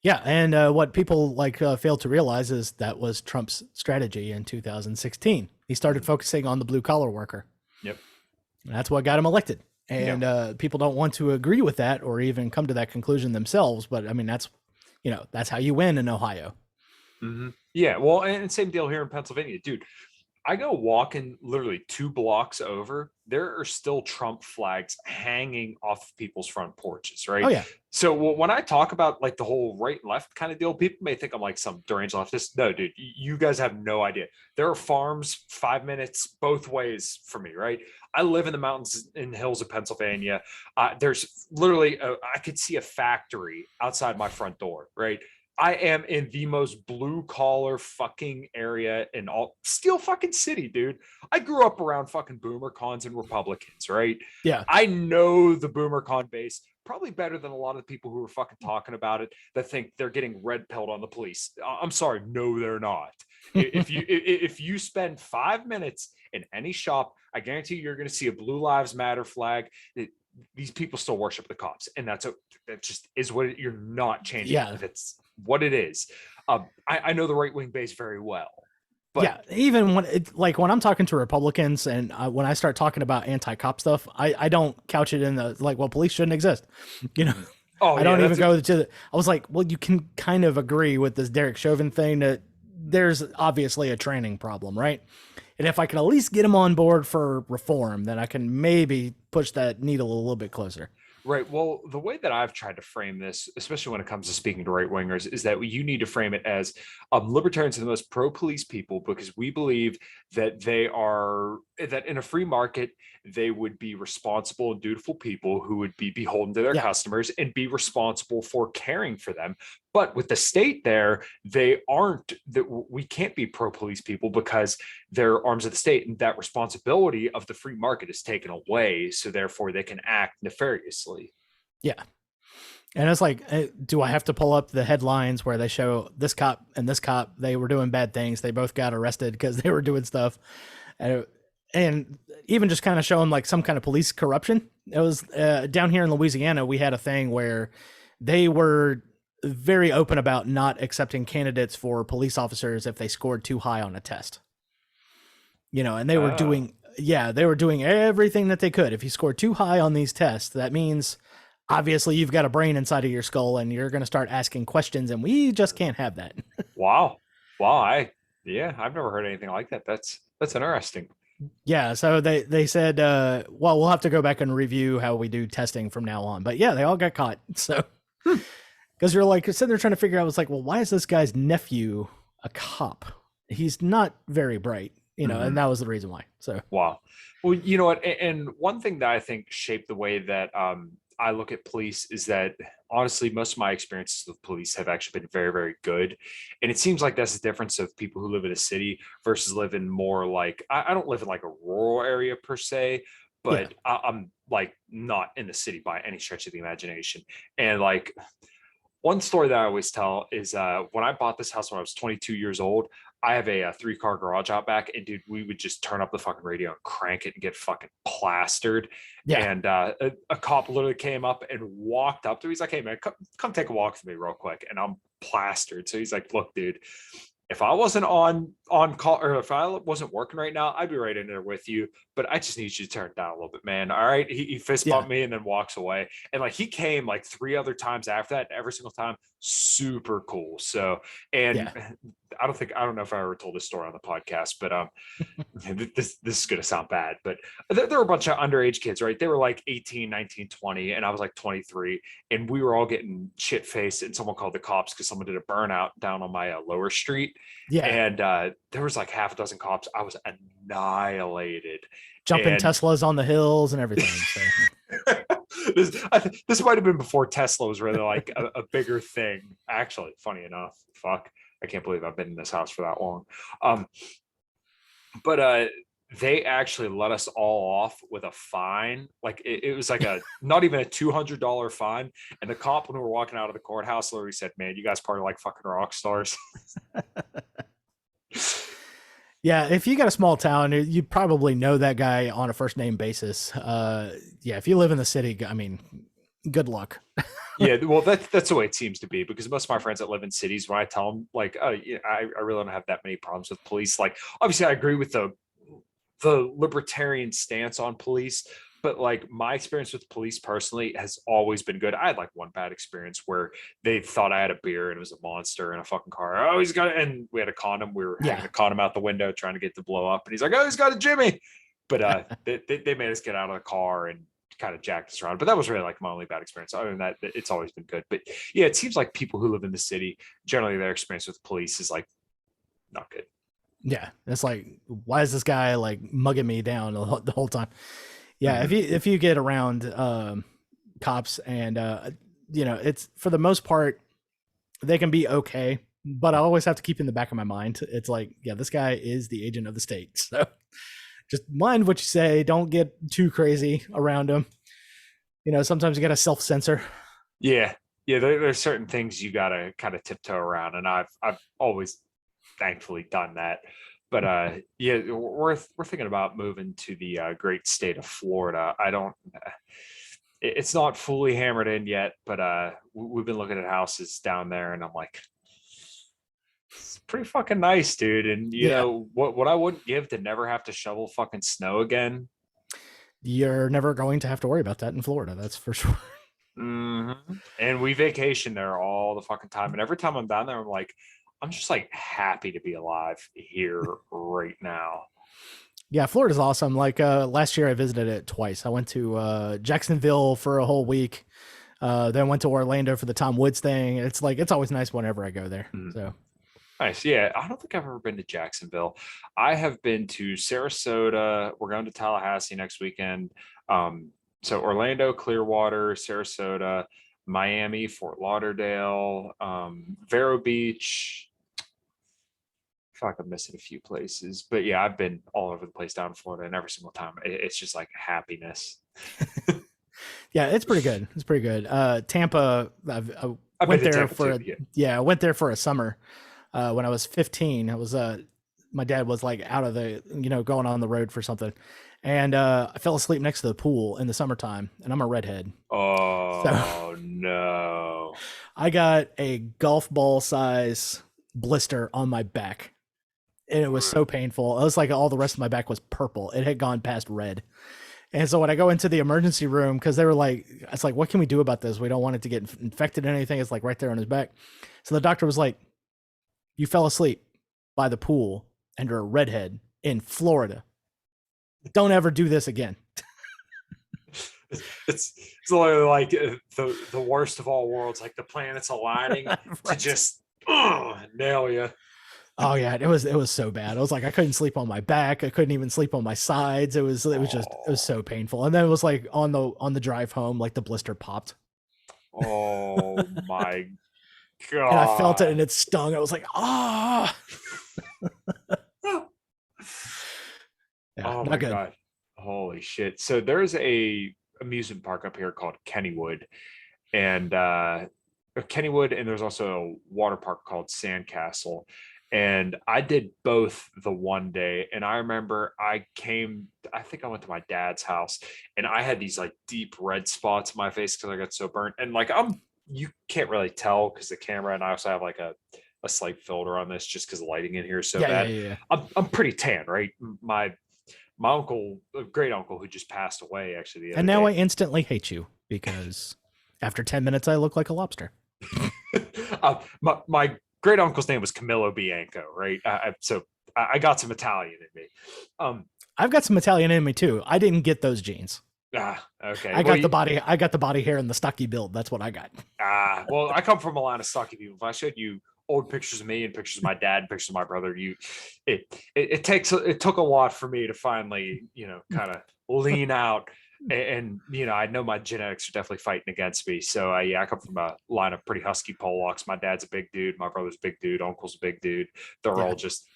Yeah, and what people fail to realize is that was Trump's strategy in 2016. He started focusing on the blue collar worker. Yep. And that's what got him elected. And people don't want to agree with that or even come to that conclusion themselves. But I mean, that's how you win in Ohio. Mm-hmm. Yeah, well, and same deal here in Pennsylvania, dude. I go walking literally 2 blocks over. There are still Trump flags hanging off people's front porches, right? Oh yeah. So when I talk about like the whole right and left kind of deal, people may think I'm like some deranged leftist. No, dude, you guys have no idea. There are farms 5 minutes both ways for me, right? I live in the mountains and hills of Pennsylvania. There's literally, I could see a factory outside my front door, right? I am in the most blue collar fucking area in all Steel fucking city, dude. I grew up around fucking boomer cons and Republicans, right? Yeah. I know the boomer con base probably better than a lot of the people who are fucking talking about it that think they're getting red pilled on the police. I'm sorry. No, they're not. If you spend 5 minutes in any shop, I guarantee you're going to see a Blue Lives Matter flag. These people still worship the cops, and that just is what you're not changing. Yeah. That's what it is. I know the right wing base very well. But yeah, even when I'm talking to Republicans and when I start talking about anti-cop stuff, I don't couch it in the well, police shouldn't exist. I don't even go to I was like, well, you can kind of agree with this Derek Chauvin thing that there's obviously a training problem, right? And if I can at least get him on board for reform, then I can maybe push that needle a little bit closer. Right. Well, the way that I've tried to frame this, especially when it comes to speaking to right wingers, is that you need to frame it as libertarians are the most pro-police people because we believe that that in a free market, they would be responsible and dutiful people who would be beholden to their customers and be responsible for caring for them. But with the state there, they aren't, that we can't be pro-police people because they're arms of the state, and that responsibility of the free market is taken away. So therefore they can act nefariously. Yeah. And it's like, do I have to pull up the headlines where they show this cop and this cop, they were doing bad things. They both got arrested because they were doing stuff. And even just kind of showing some kind of police corruption. It was down here in Louisiana, we had a thing where they were very open about not accepting candidates for police officers if they scored too high on a test. And they were doing everything that they could. If you score too high on these tests, that means obviously you've got a brain inside of your skull and you're going to start asking questions, and we just can't have that. Wow. I've never heard anything like that. That's interesting. Yeah. So they said, well, we'll have to go back and review how we do testing from now on. But yeah, they all got caught. So, because you're sitting there trying to figure out, it's like, well, why is this guy's nephew a cop? He's not very bright, and that was the reason why. So, wow. Well, you know what? And one thing that I think shaped the way that I look at police is that honestly, most of my experiences with police have actually been very, very good. And it seems like that's the difference of people who live in a city versus live in more I don't live in a rural area per se, but I'm like not in the city by any stretch of the imagination. And like one story that I always tell is when I bought this house when I was 22 years old, I have a 3-car garage out back, and dude, we would just turn up the fucking radio and crank it and get fucking plastered. Yeah. And a cop literally came up and walked up to me. He's like, "Hey man, come take a walk with me real quick." And I'm plastered. So he's like, "Look, dude, if I wasn't on call, or if I wasn't working right now, I'd be right in there with you. But I just need you to turn it down a little bit, man. All right." He fist bumped me and then walks away. And like he came like 3 other times after that, and every single time, super cool. So, and I don't know if I ever told this story on the podcast, but this is gonna sound bad, but there were a bunch of underage kids, right? They were like 18, 19, 20, and I was like 23, and we were all getting shit faced, and someone called the cops because someone did a burnout down on my lower street. And there was like half a dozen cops. I was annihilated. Jumping Teslas on the hills and everything. So. this might have been before Tesla was really like a bigger thing. Actually, funny enough, fuck, I can't believe I've been in this house for that long. But they actually let us all off with a fine. Like it was like not even a $200 fine. And the cop, when we were walking out of the courthouse, literally said, "Man, you guys party like fucking rock stars." Yeah, if you got a small town, you probably know that guy on a first name basis. If you live in the city, I mean, good luck. Yeah, well, that's the way it seems to be, because most of my friends that live in cities, when I tell them like, "Oh, yeah, I really don't have that many problems with police," like obviously I agree with the libertarian stance on police, but like my experience with police personally has always been good. I had like one bad experience where they thought I had a beer and it was a monster in a fucking car. "Oh, he's got it," and we had a condom. We were hanging a condom out the window trying to get to blow up, and he's like, "Oh, he's got a Jimmy," but they made us get out of the car and kind of jacked us around. But that was really like my only bad experience. Other than that, it's always been good. But yeah, it seems like people who live in the city, generally their experience with police is like not good. Yeah, it's like, why is this guy like mugging me down the whole time? Yeah, if you get around cops and it's, for the most part, they can be okay, but I always have to keep in the back of my mind, it's like, yeah, this guy is the agent of the state, so just mind what you say. Don't get too crazy around him. Sometimes you got to self-censor. Yeah, there's certain things you gotta kind of tiptoe around, and I've always thankfully done that. But we're thinking about moving to the great state of Florida. It's not fully hammered in yet, but we've been looking at houses down there, and I'm like, it's pretty fucking nice, dude. And you know what I wouldn't give to never have to shovel fucking snow again. You're never going to have to worry about that in Florida, that's for sure. And we vacation there all the fucking time, and every time I'm down there, I'm like, I'm just like happy to be alive here right now. Yeah, Florida's awesome. Like last year I visited it twice. I went to Jacksonville for a whole week. Then went to Orlando for the Tom Woods thing. It's like, it's always nice whenever I go there. So nice. Yeah, I don't think I've ever been to Jacksonville. I have been to Sarasota. We're going to Tallahassee next weekend. So Orlando, Clearwater, Sarasota, Miami, Fort Lauderdale, Vero Beach. Fuck, I'm missing a few places, but yeah, I've been all over the place down in Florida, and every single time it's just like happiness. Yeah, it's pretty good. It's pretty good. Tampa, I went there for I went there for a summer when I was 15. I was my dad was like out of the going on the road for something, and I fell asleep next to the pool in the summertime, and I'm a redhead. Oh no! I got a golf ball size blister on my back, and it was so painful. It was like all the rest of my back was purple. It had gone past red. And so when I go into the emergency room, because they were like, it's like, what can we do about this? We don't want it to get infected or anything. It's like right there on his back. So the doctor was like, you fell asleep by the pool and you're a redhead in Florida. Don't ever do this again. It's literally like the worst of all worlds, like the planets aligning to just nail you. Oh yeah, it was so bad. I was like, I couldn't sleep on my back. I couldn't even sleep on my sides. It was so painful. And then it was like on the drive home, like the blister popped. Oh my god! And I felt it, and it stung. I was like, oh my good. god! Holy shit. So there's a amusement park up here called Kennywood, and Kennywood, and there's also a water park called Sandcastle. And I did both the one day. And I remember I think I went to my dad's house and I had these like deep red spots in my face because I got so burnt. And like you can't really tell because the camera, and I also have like a slight filter on this just because the lighting in here is so bad. Yeah. I'm pretty tan, right? My uncle, great uncle who just passed away actually the other And now I day. instantly hate you because after 10 minutes, I look like a lobster. My great uncle's name was Camillo Bianco, right? So I got some Italian in me. I've got some Italian in me too. I didn't get those genes. Okay. I got the body. I got the body hair and the stocky build. That's what I got. Well, I come from a line of stocky people. If I showed you old pictures of me and pictures of my dad, and pictures of my brother, it took a lot for me to finally, kind of lean out. And I know my genetics are definitely fighting against me. So I come from a line of pretty husky Polacks. My dad's a big dude. My brother's a big dude. Uncle's a big dude. They're all just,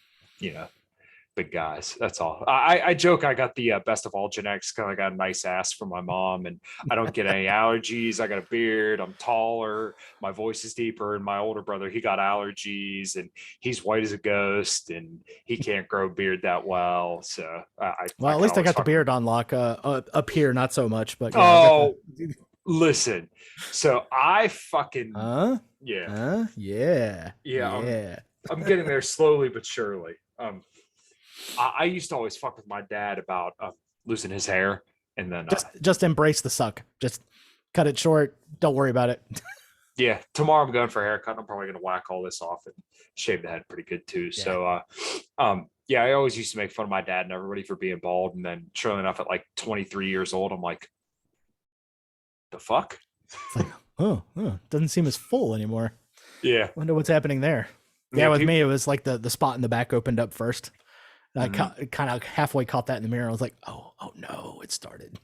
big guys. That's all. I joke I got the best of all genetics because I got a nice ass from my mom, and I don't get any allergies. I got a beard. I'm taller. My voice is deeper. And my older brother, he got allergies, and he's white as a ghost, and he can't grow a beard that well. So at least I got the beard on lock. Up here, not so much. But listen. So I fucking yeah. I'm getting there slowly but surely. I used to always fuck with my dad about losing his hair, and then just embrace the suck. Just cut it short. Don't worry about it. Yeah, tomorrow I'm going for a haircut. I'm probably going to whack all this off and shave the head pretty good too. Yeah. So, I always used to make fun of my dad and everybody for being bald, and then surely enough, at like 23 years old, I'm like, the fuck? It's like, doesn't seem as full anymore. Yeah, wonder what's happening there. Yeah, with me, it was like the spot in the back opened up first. I kind of halfway caught that in the mirror. I was like, oh no, it started.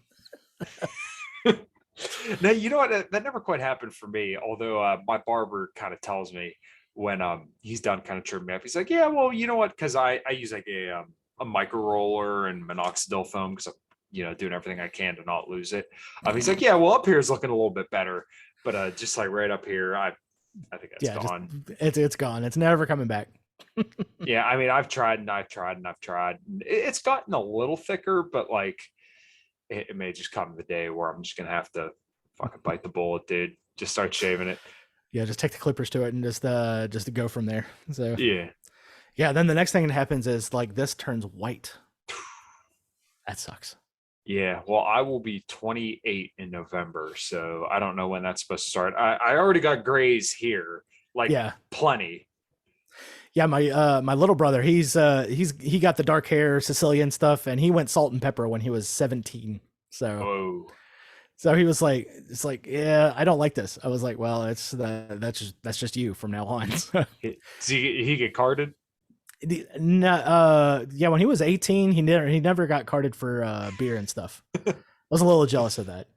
Now, you know what? That never quite happened for me. Although my barber kind of tells me when he's done kind of trimming me up, he's like, yeah, well, you know what? Because I use like a micro roller and minoxidil foam because I'm doing everything I can to not lose it. He's like, yeah, well, up here is looking a little bit better, but just like right up here, I think that's gone. It's gone. It's never coming back. Yeah, I mean, I've tried. It's gotten a little thicker, but like it may just come the day where I'm just gonna have to fucking bite the bullet, dude. Just start shaving it. Yeah, just take the clippers to it and just to go from there. So yeah. Then the next thing that happens is like this turns white. That sucks. Yeah, well, I will be 28 in November, so I don't know when that's supposed to start. I already got grays here, like plenty. Yeah, my little brother, he got the dark hair Sicilian stuff, and he went salt and pepper when he was 17. So he was like, it's like, yeah, I don't like this. I was like, well, that's just you from now on. Did he get carded? No, when he was 18, he never got carded for beer and stuff. I was a little jealous of that.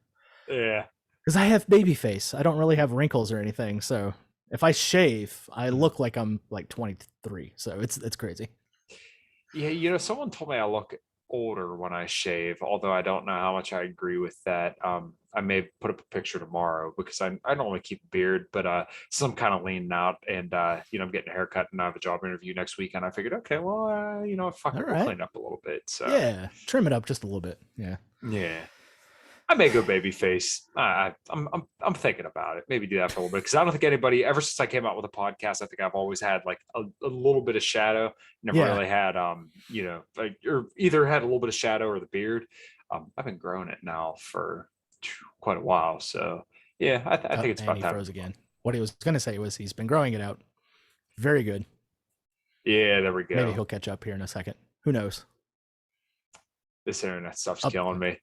Yeah, because I have baby face. I don't really have wrinkles or anything, so. If I shave, I look like I'm like 23. So it's crazy. Yeah, someone told me I look older when I shave, although I don't know how much I agree with that. I may put up a picture tomorrow because I don't really keep a beard, but some kind of leaning out, and I'm getting a haircut and I have a job interview next week, and I figured, okay, well, fuck it, we'll clean up a little bit. So yeah, trim it up just a little bit. Yeah. I may go baby face. I'm thinking about it. Maybe do that for a little bit because I don't think anybody ever since I came out with a podcast. I think I've always had like a little bit of shadow. Never really had like, or either had a little bit of shadow or the beard. I've been growing it now for quite a while. So yeah, I think it's about time. Froze again. What he was going to say was he's been growing it out. Very good. Yeah, there we go. Maybe he'll catch up here in a second. Who knows? This internet stuff's killing me.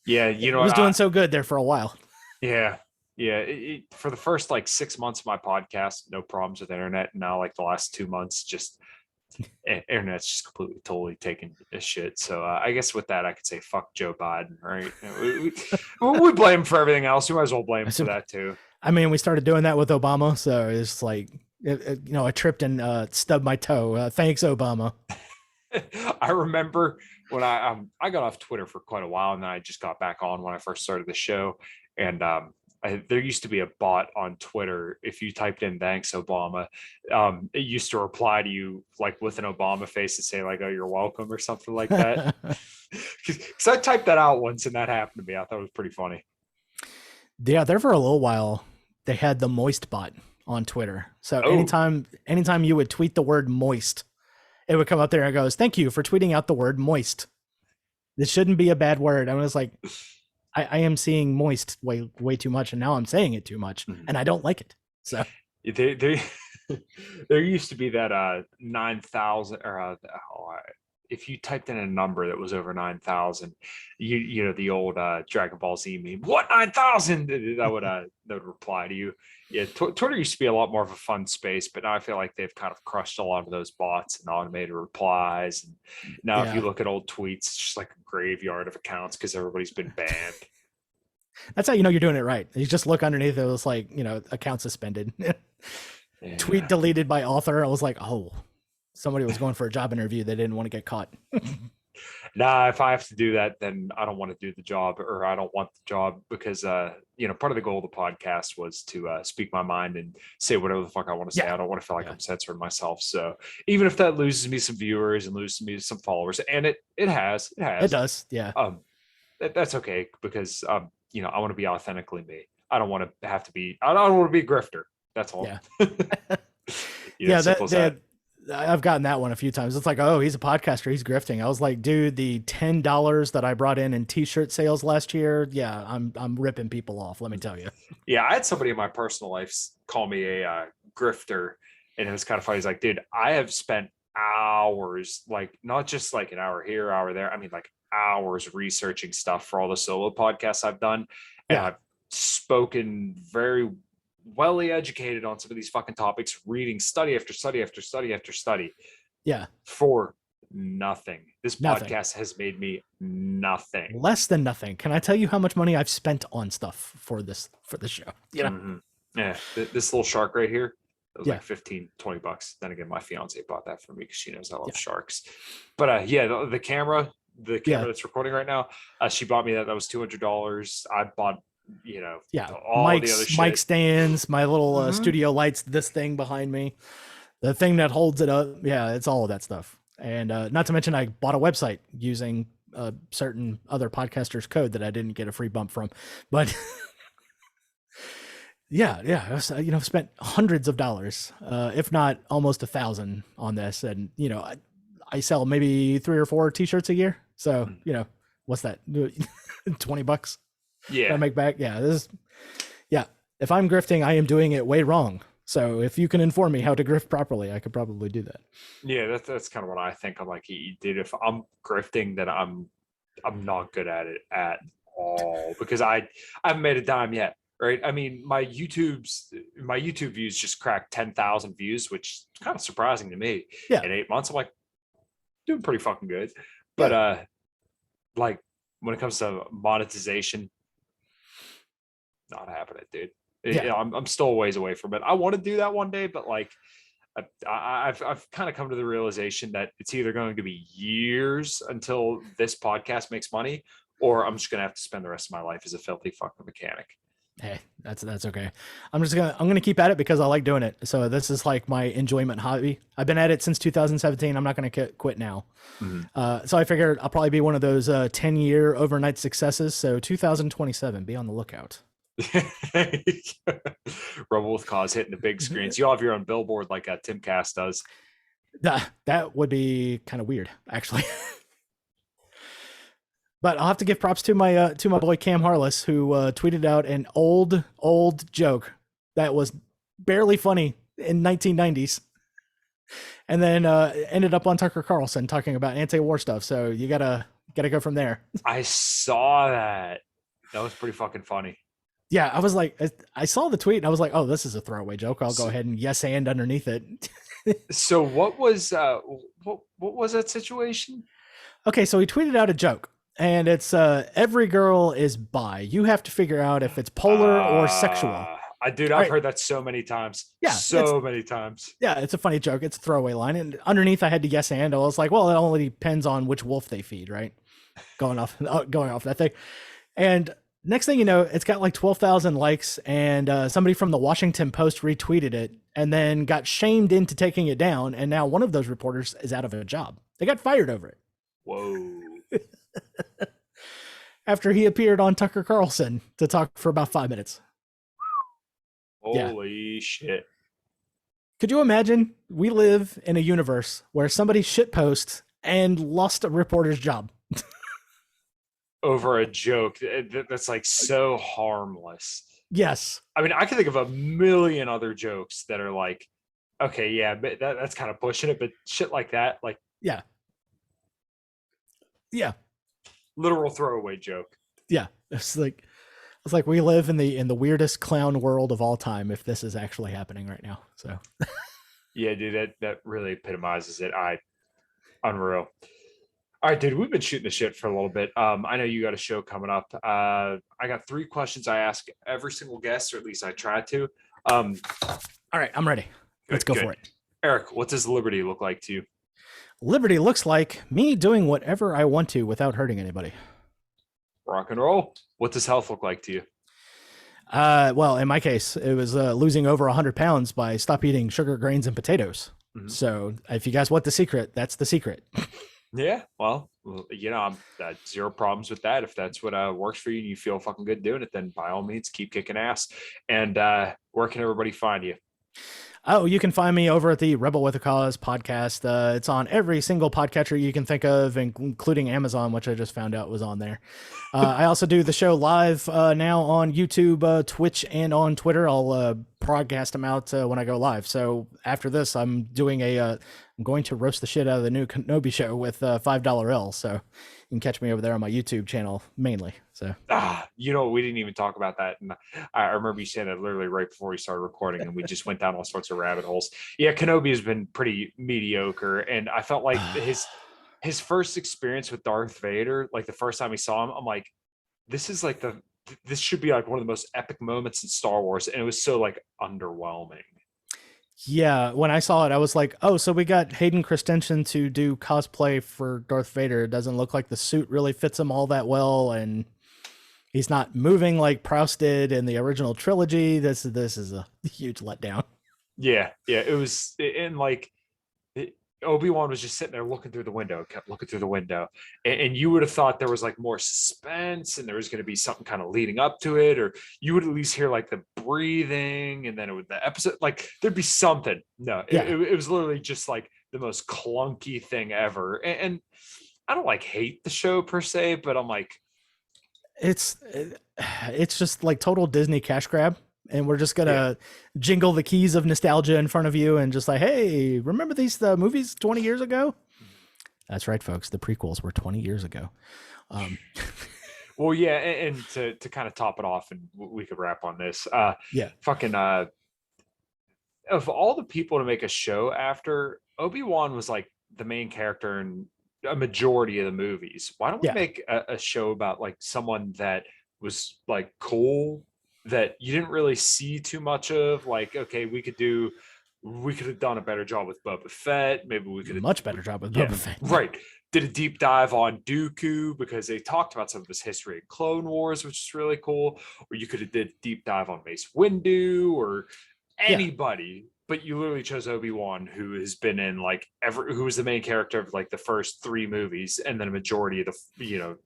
Yeah, it was doing so good there for a while. Yeah. For the first like 6 months of my podcast, no problems with internet. And now like the last 2 months, just internet's just completely, totally taking a shit. So I guess with that, I could say fuck Joe Biden, right? we blame him for everything else. We might as well blame him for that too. I mean, we started doing that with Obama, so it's like, I tripped and stubbed my toe. Thanks, Obama. I remember when I got off Twitter for quite a while, and then I just got back on when I first started the show. And there used to be a bot on Twitter. If you typed in "thanks Obama," it used to reply to you like with an Obama face and say like, "Oh, you're welcome" or something like that. Because I typed that out once, and that happened to me. I thought it was pretty funny. Yeah, there for a little while, they had the moist bot on Twitter. So Oh. anytime you would tweet the word moist, it would come up there and goes, "Thank you for tweeting out the word moist. This shouldn't be a bad word." I was like, I am seeing moist way too much, and now I'm saying it too much, and I don't like it. So there used to be that 9,000 or if you typed in a number that was over 9,000, you know the old Dragon Ball Z meme, "What 9,000?" That would reply to you. Yeah, Twitter used to be a lot more of a fun space, but now I feel like they've kind of crushed a lot of those bots and automated replies. And now if you look at old tweets, it's just like a graveyard of accounts because everybody's been banned. That's how you know you're doing it right. You just look underneath it, was like, account suspended. Yeah. Tweet deleted by author. I was like, oh, somebody was going for a job interview. They didn't want to get caught. Nah, if I have to do that, then I don't want to do the job, or I don't want the job, because part of the goal of the podcast was to speak my mind and say whatever the fuck I want to say. I don't want to feel like I'm censoring myself. So even if that loses me some viewers and loses me some followers, and it does, yeah. That's okay, because I want to be authentically me. I don't want to have to be. I don't want to be a grifter. That's all. Yeah. I've gotten that one a few times. It's like, oh, he's a podcaster, he's grifting. I was like, dude, the $10 that I brought in t-shirt sales last year, yeah, I'm ripping people off, let me tell you. Yeah, I had somebody in my personal life call me a grifter, and it was kind of funny. He's like, dude, I have spent hours, like not just like an hour here, hour there. I mean, like hours researching stuff for all the solo podcasts I've done, and I've spoken very welly educated on some of these fucking topics, reading study after study after study after study. Yeah. For nothing. This podcast has made me nothing. Less than nothing. Can I tell you how much money I've spent on stuff for the show? Yeah. This little shark right here, it was like $15-20. Then again, my fiance bought that for me because she knows I love sharks. But the camera that's recording right now, she bought me that. That was $200. I bought all the other shit. Mic stands, my little studio lights, this thing behind me, the thing that holds it up. Yeah, it's all of that stuff. And not to mention, I bought a website using certain other podcasters' code that I didn't get a free bump from. But I've spent hundreds of dollars, if not almost 1,000 on this. And, I sell maybe 3 or 4 t-shirts a year. So, what's that? $20? Yeah. I make back. Yeah. If I'm grifting, I am doing it way wrong. So if you can inform me how to grift properly, I could probably do that. Yeah, that's kind of what I think. I'm like, dude, if I'm grifting, then I'm not good at it at all, because I haven't made a dime yet. Right. I mean, my YouTube views just cracked 10,000 views, which is kind of surprising to me. Yeah. In 8 months, I'm like, doing pretty fucking good. But like when it comes to monetization, not happening, dude. I'm still a ways away from it. I want to do that one day, but like I've kind of come to the realization that it's either going to be years until this podcast makes money, or I'm just gonna have to spend the rest of my life as a filthy fucking mechanic. Hey, that's okay. I'm gonna keep at it because I like doing it. So this is like my enjoyment hobby. I've been at it since 2017. I'm not gonna quit now. So I figured I'll probably be one of those 10-year overnight successes. So 2027, be on the lookout. Rebel with Cause hitting the big screens. You'll have your own billboard like Tim Cass does. That would be kind of weird, actually. But I'll have to give props to my boy Cam Harless, who tweeted out an old joke that was barely funny in 1990s, and then ended up on Tucker Carlson talking about anti-war stuff. So you gotta go from there. I saw that. That was pretty fucking funny. Yeah, I was like, I saw the tweet and I was like, oh, this is a throwaway joke. I'll go ahead and yes and underneath it. So what was that situation? Okay, so he tweeted out a joke. And it's every girl is bi. You have to figure out if it's polar or sexual. Dude, All I've right. heard that so many times. Yeah, So many times. yeah, it's a funny joke. It's a throwaway line. And underneath, I had to yes and. I was like, well, it only depends on which wolf they feed, right? Going off that thing. And next thing you know, it's got like 12,000 likes, and somebody from the Washington Post retweeted it and then got shamed into taking it down. And now one of those reporters is out of a job. They got fired over it. Whoa. After he appeared on Tucker Carlson to talk for about 5 minutes. Holy shit. Could you imagine? We live in a universe where somebody shitposts and lost a reporter's job. Over a joke that's like so harmless. Yes. I mean, I can think of a million other jokes that are like, okay, yeah, but that's kind of pushing it, but shit like that, like, Yeah. literal throwaway joke. Yeah. It's like we live in the weirdest clown world of all time if this is actually happening right now. So Yeah, dude, that really epitomizes it. Unreal. All right, dude, we've been shooting the shit for a little bit. I know you got a show coming up. I got 3 questions I ask every single guest, or at least I try to. all right, I'm ready. Let's go for it. Eric, what does liberty look like to you? Liberty looks like me doing whatever I want to without hurting anybody. Rock and roll. What does health look like to you? Well, in my case, it was losing over 100 pounds by stop eating sugar, grains, and potatoes. Mhm. So if you guys want the secret, that's the secret. Yeah, well, you know, I'm zero problems with that. If that's what works for you and you feel fucking good doing it, then by all means, keep kicking ass. And where can everybody find you? Oh, you can find me over at the Rebel with a Cause podcast. It's on every single podcatcher you can think of, including Amazon, which I just found out was on there. I also do the show live now on YouTube, Twitch, and on Twitter. I'll broadcast them out when I go live. So after this, I'm doing I'm going to roast the shit out of the new Kenobi show with $5 So you can catch me over there on my YouTube channel mainly. So you know, we didn't even talk about that, and I remember you saying that literally right before we started recording, and we just went down all sorts of rabbit holes. Yeah, Kenobi has been pretty mediocre, and I felt like his first experience with Darth Vader, like the first time we saw him, I'm like, this should be like one of the most epic moments in Star Wars, and it was so like underwhelming. Yeah, when I saw it, I was like, oh, so we got Hayden Christensen to do cosplay for Darth Vader. It doesn't look like the suit really fits him all that well, and he's not moving like Prowse did in the original trilogy. This is a huge letdown. Yeah, it was, and like Obi-Wan was just sitting there looking through the window, kept looking through the window, and you would have thought there was like more suspense and there was going to be something kind of leading up to it, or you would at least hear like the breathing, and then it would, the episode, like there'd be something. No, it was literally just like the most clunky thing ever. And I don't like hate the show per se, but I'm like, it's just like total Disney cash grab. And we're just gonna jingle the keys of nostalgia in front of you and just like, hey, remember these movies 20 years ago? That's right, folks. The prequels were 20 years ago. Well, yeah, and to kind of top it off, and we could wrap on this. Fucking of all the people to make a show after, Obi-Wan was like the main character in a majority of the movies. Why don't we make a show about like someone that was like cool, that you didn't really see too much of? Like, okay, we could have done a better job with Boba Fett. Maybe we could have much better job with Boba Fett. Right. Did a deep dive on Dooku, because they talked about some of his history in Clone Wars, which is really cool. Or you could have did a deep dive on Mace Windu or anybody. But you literally chose Obi-Wan, who has been in like who was the main character of like the first 3 movies, and then a majority of the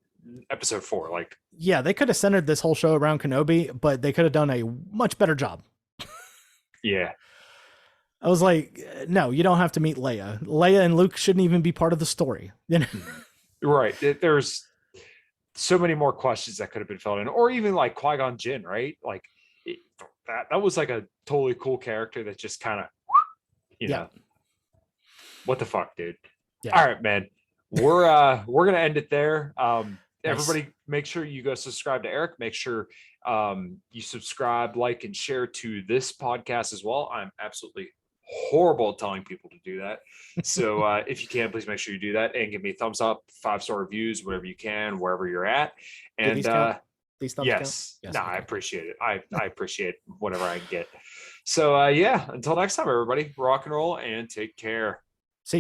episode 4. Like, yeah, they could have centered this whole show around Kenobi, but they could have done a much better job. Yeah. I was like, no, you don't have to meet Leia. Leia and Luke shouldn't even be part of the story. You know? Right. There's so many more questions that could have been filled in, or even like Qui-Gon Jinn, right? Like that was like a totally cool character that just kind of, you know, what the fuck, dude? Yeah. All right, man. We're gonna end it there. Everybody, make sure you go subscribe to Eric. Make sure you subscribe, like, and share to this podcast as well. I'm absolutely horrible at telling people to do that. So if you can, please make sure you do that and give me a thumbs up, 5-star reviews, whatever you can, wherever you're at. And These thumbs Yes. count? No, I Okay. appreciate it. I appreciate whatever I can get. So yeah, until next time, everybody, rock and roll and take care.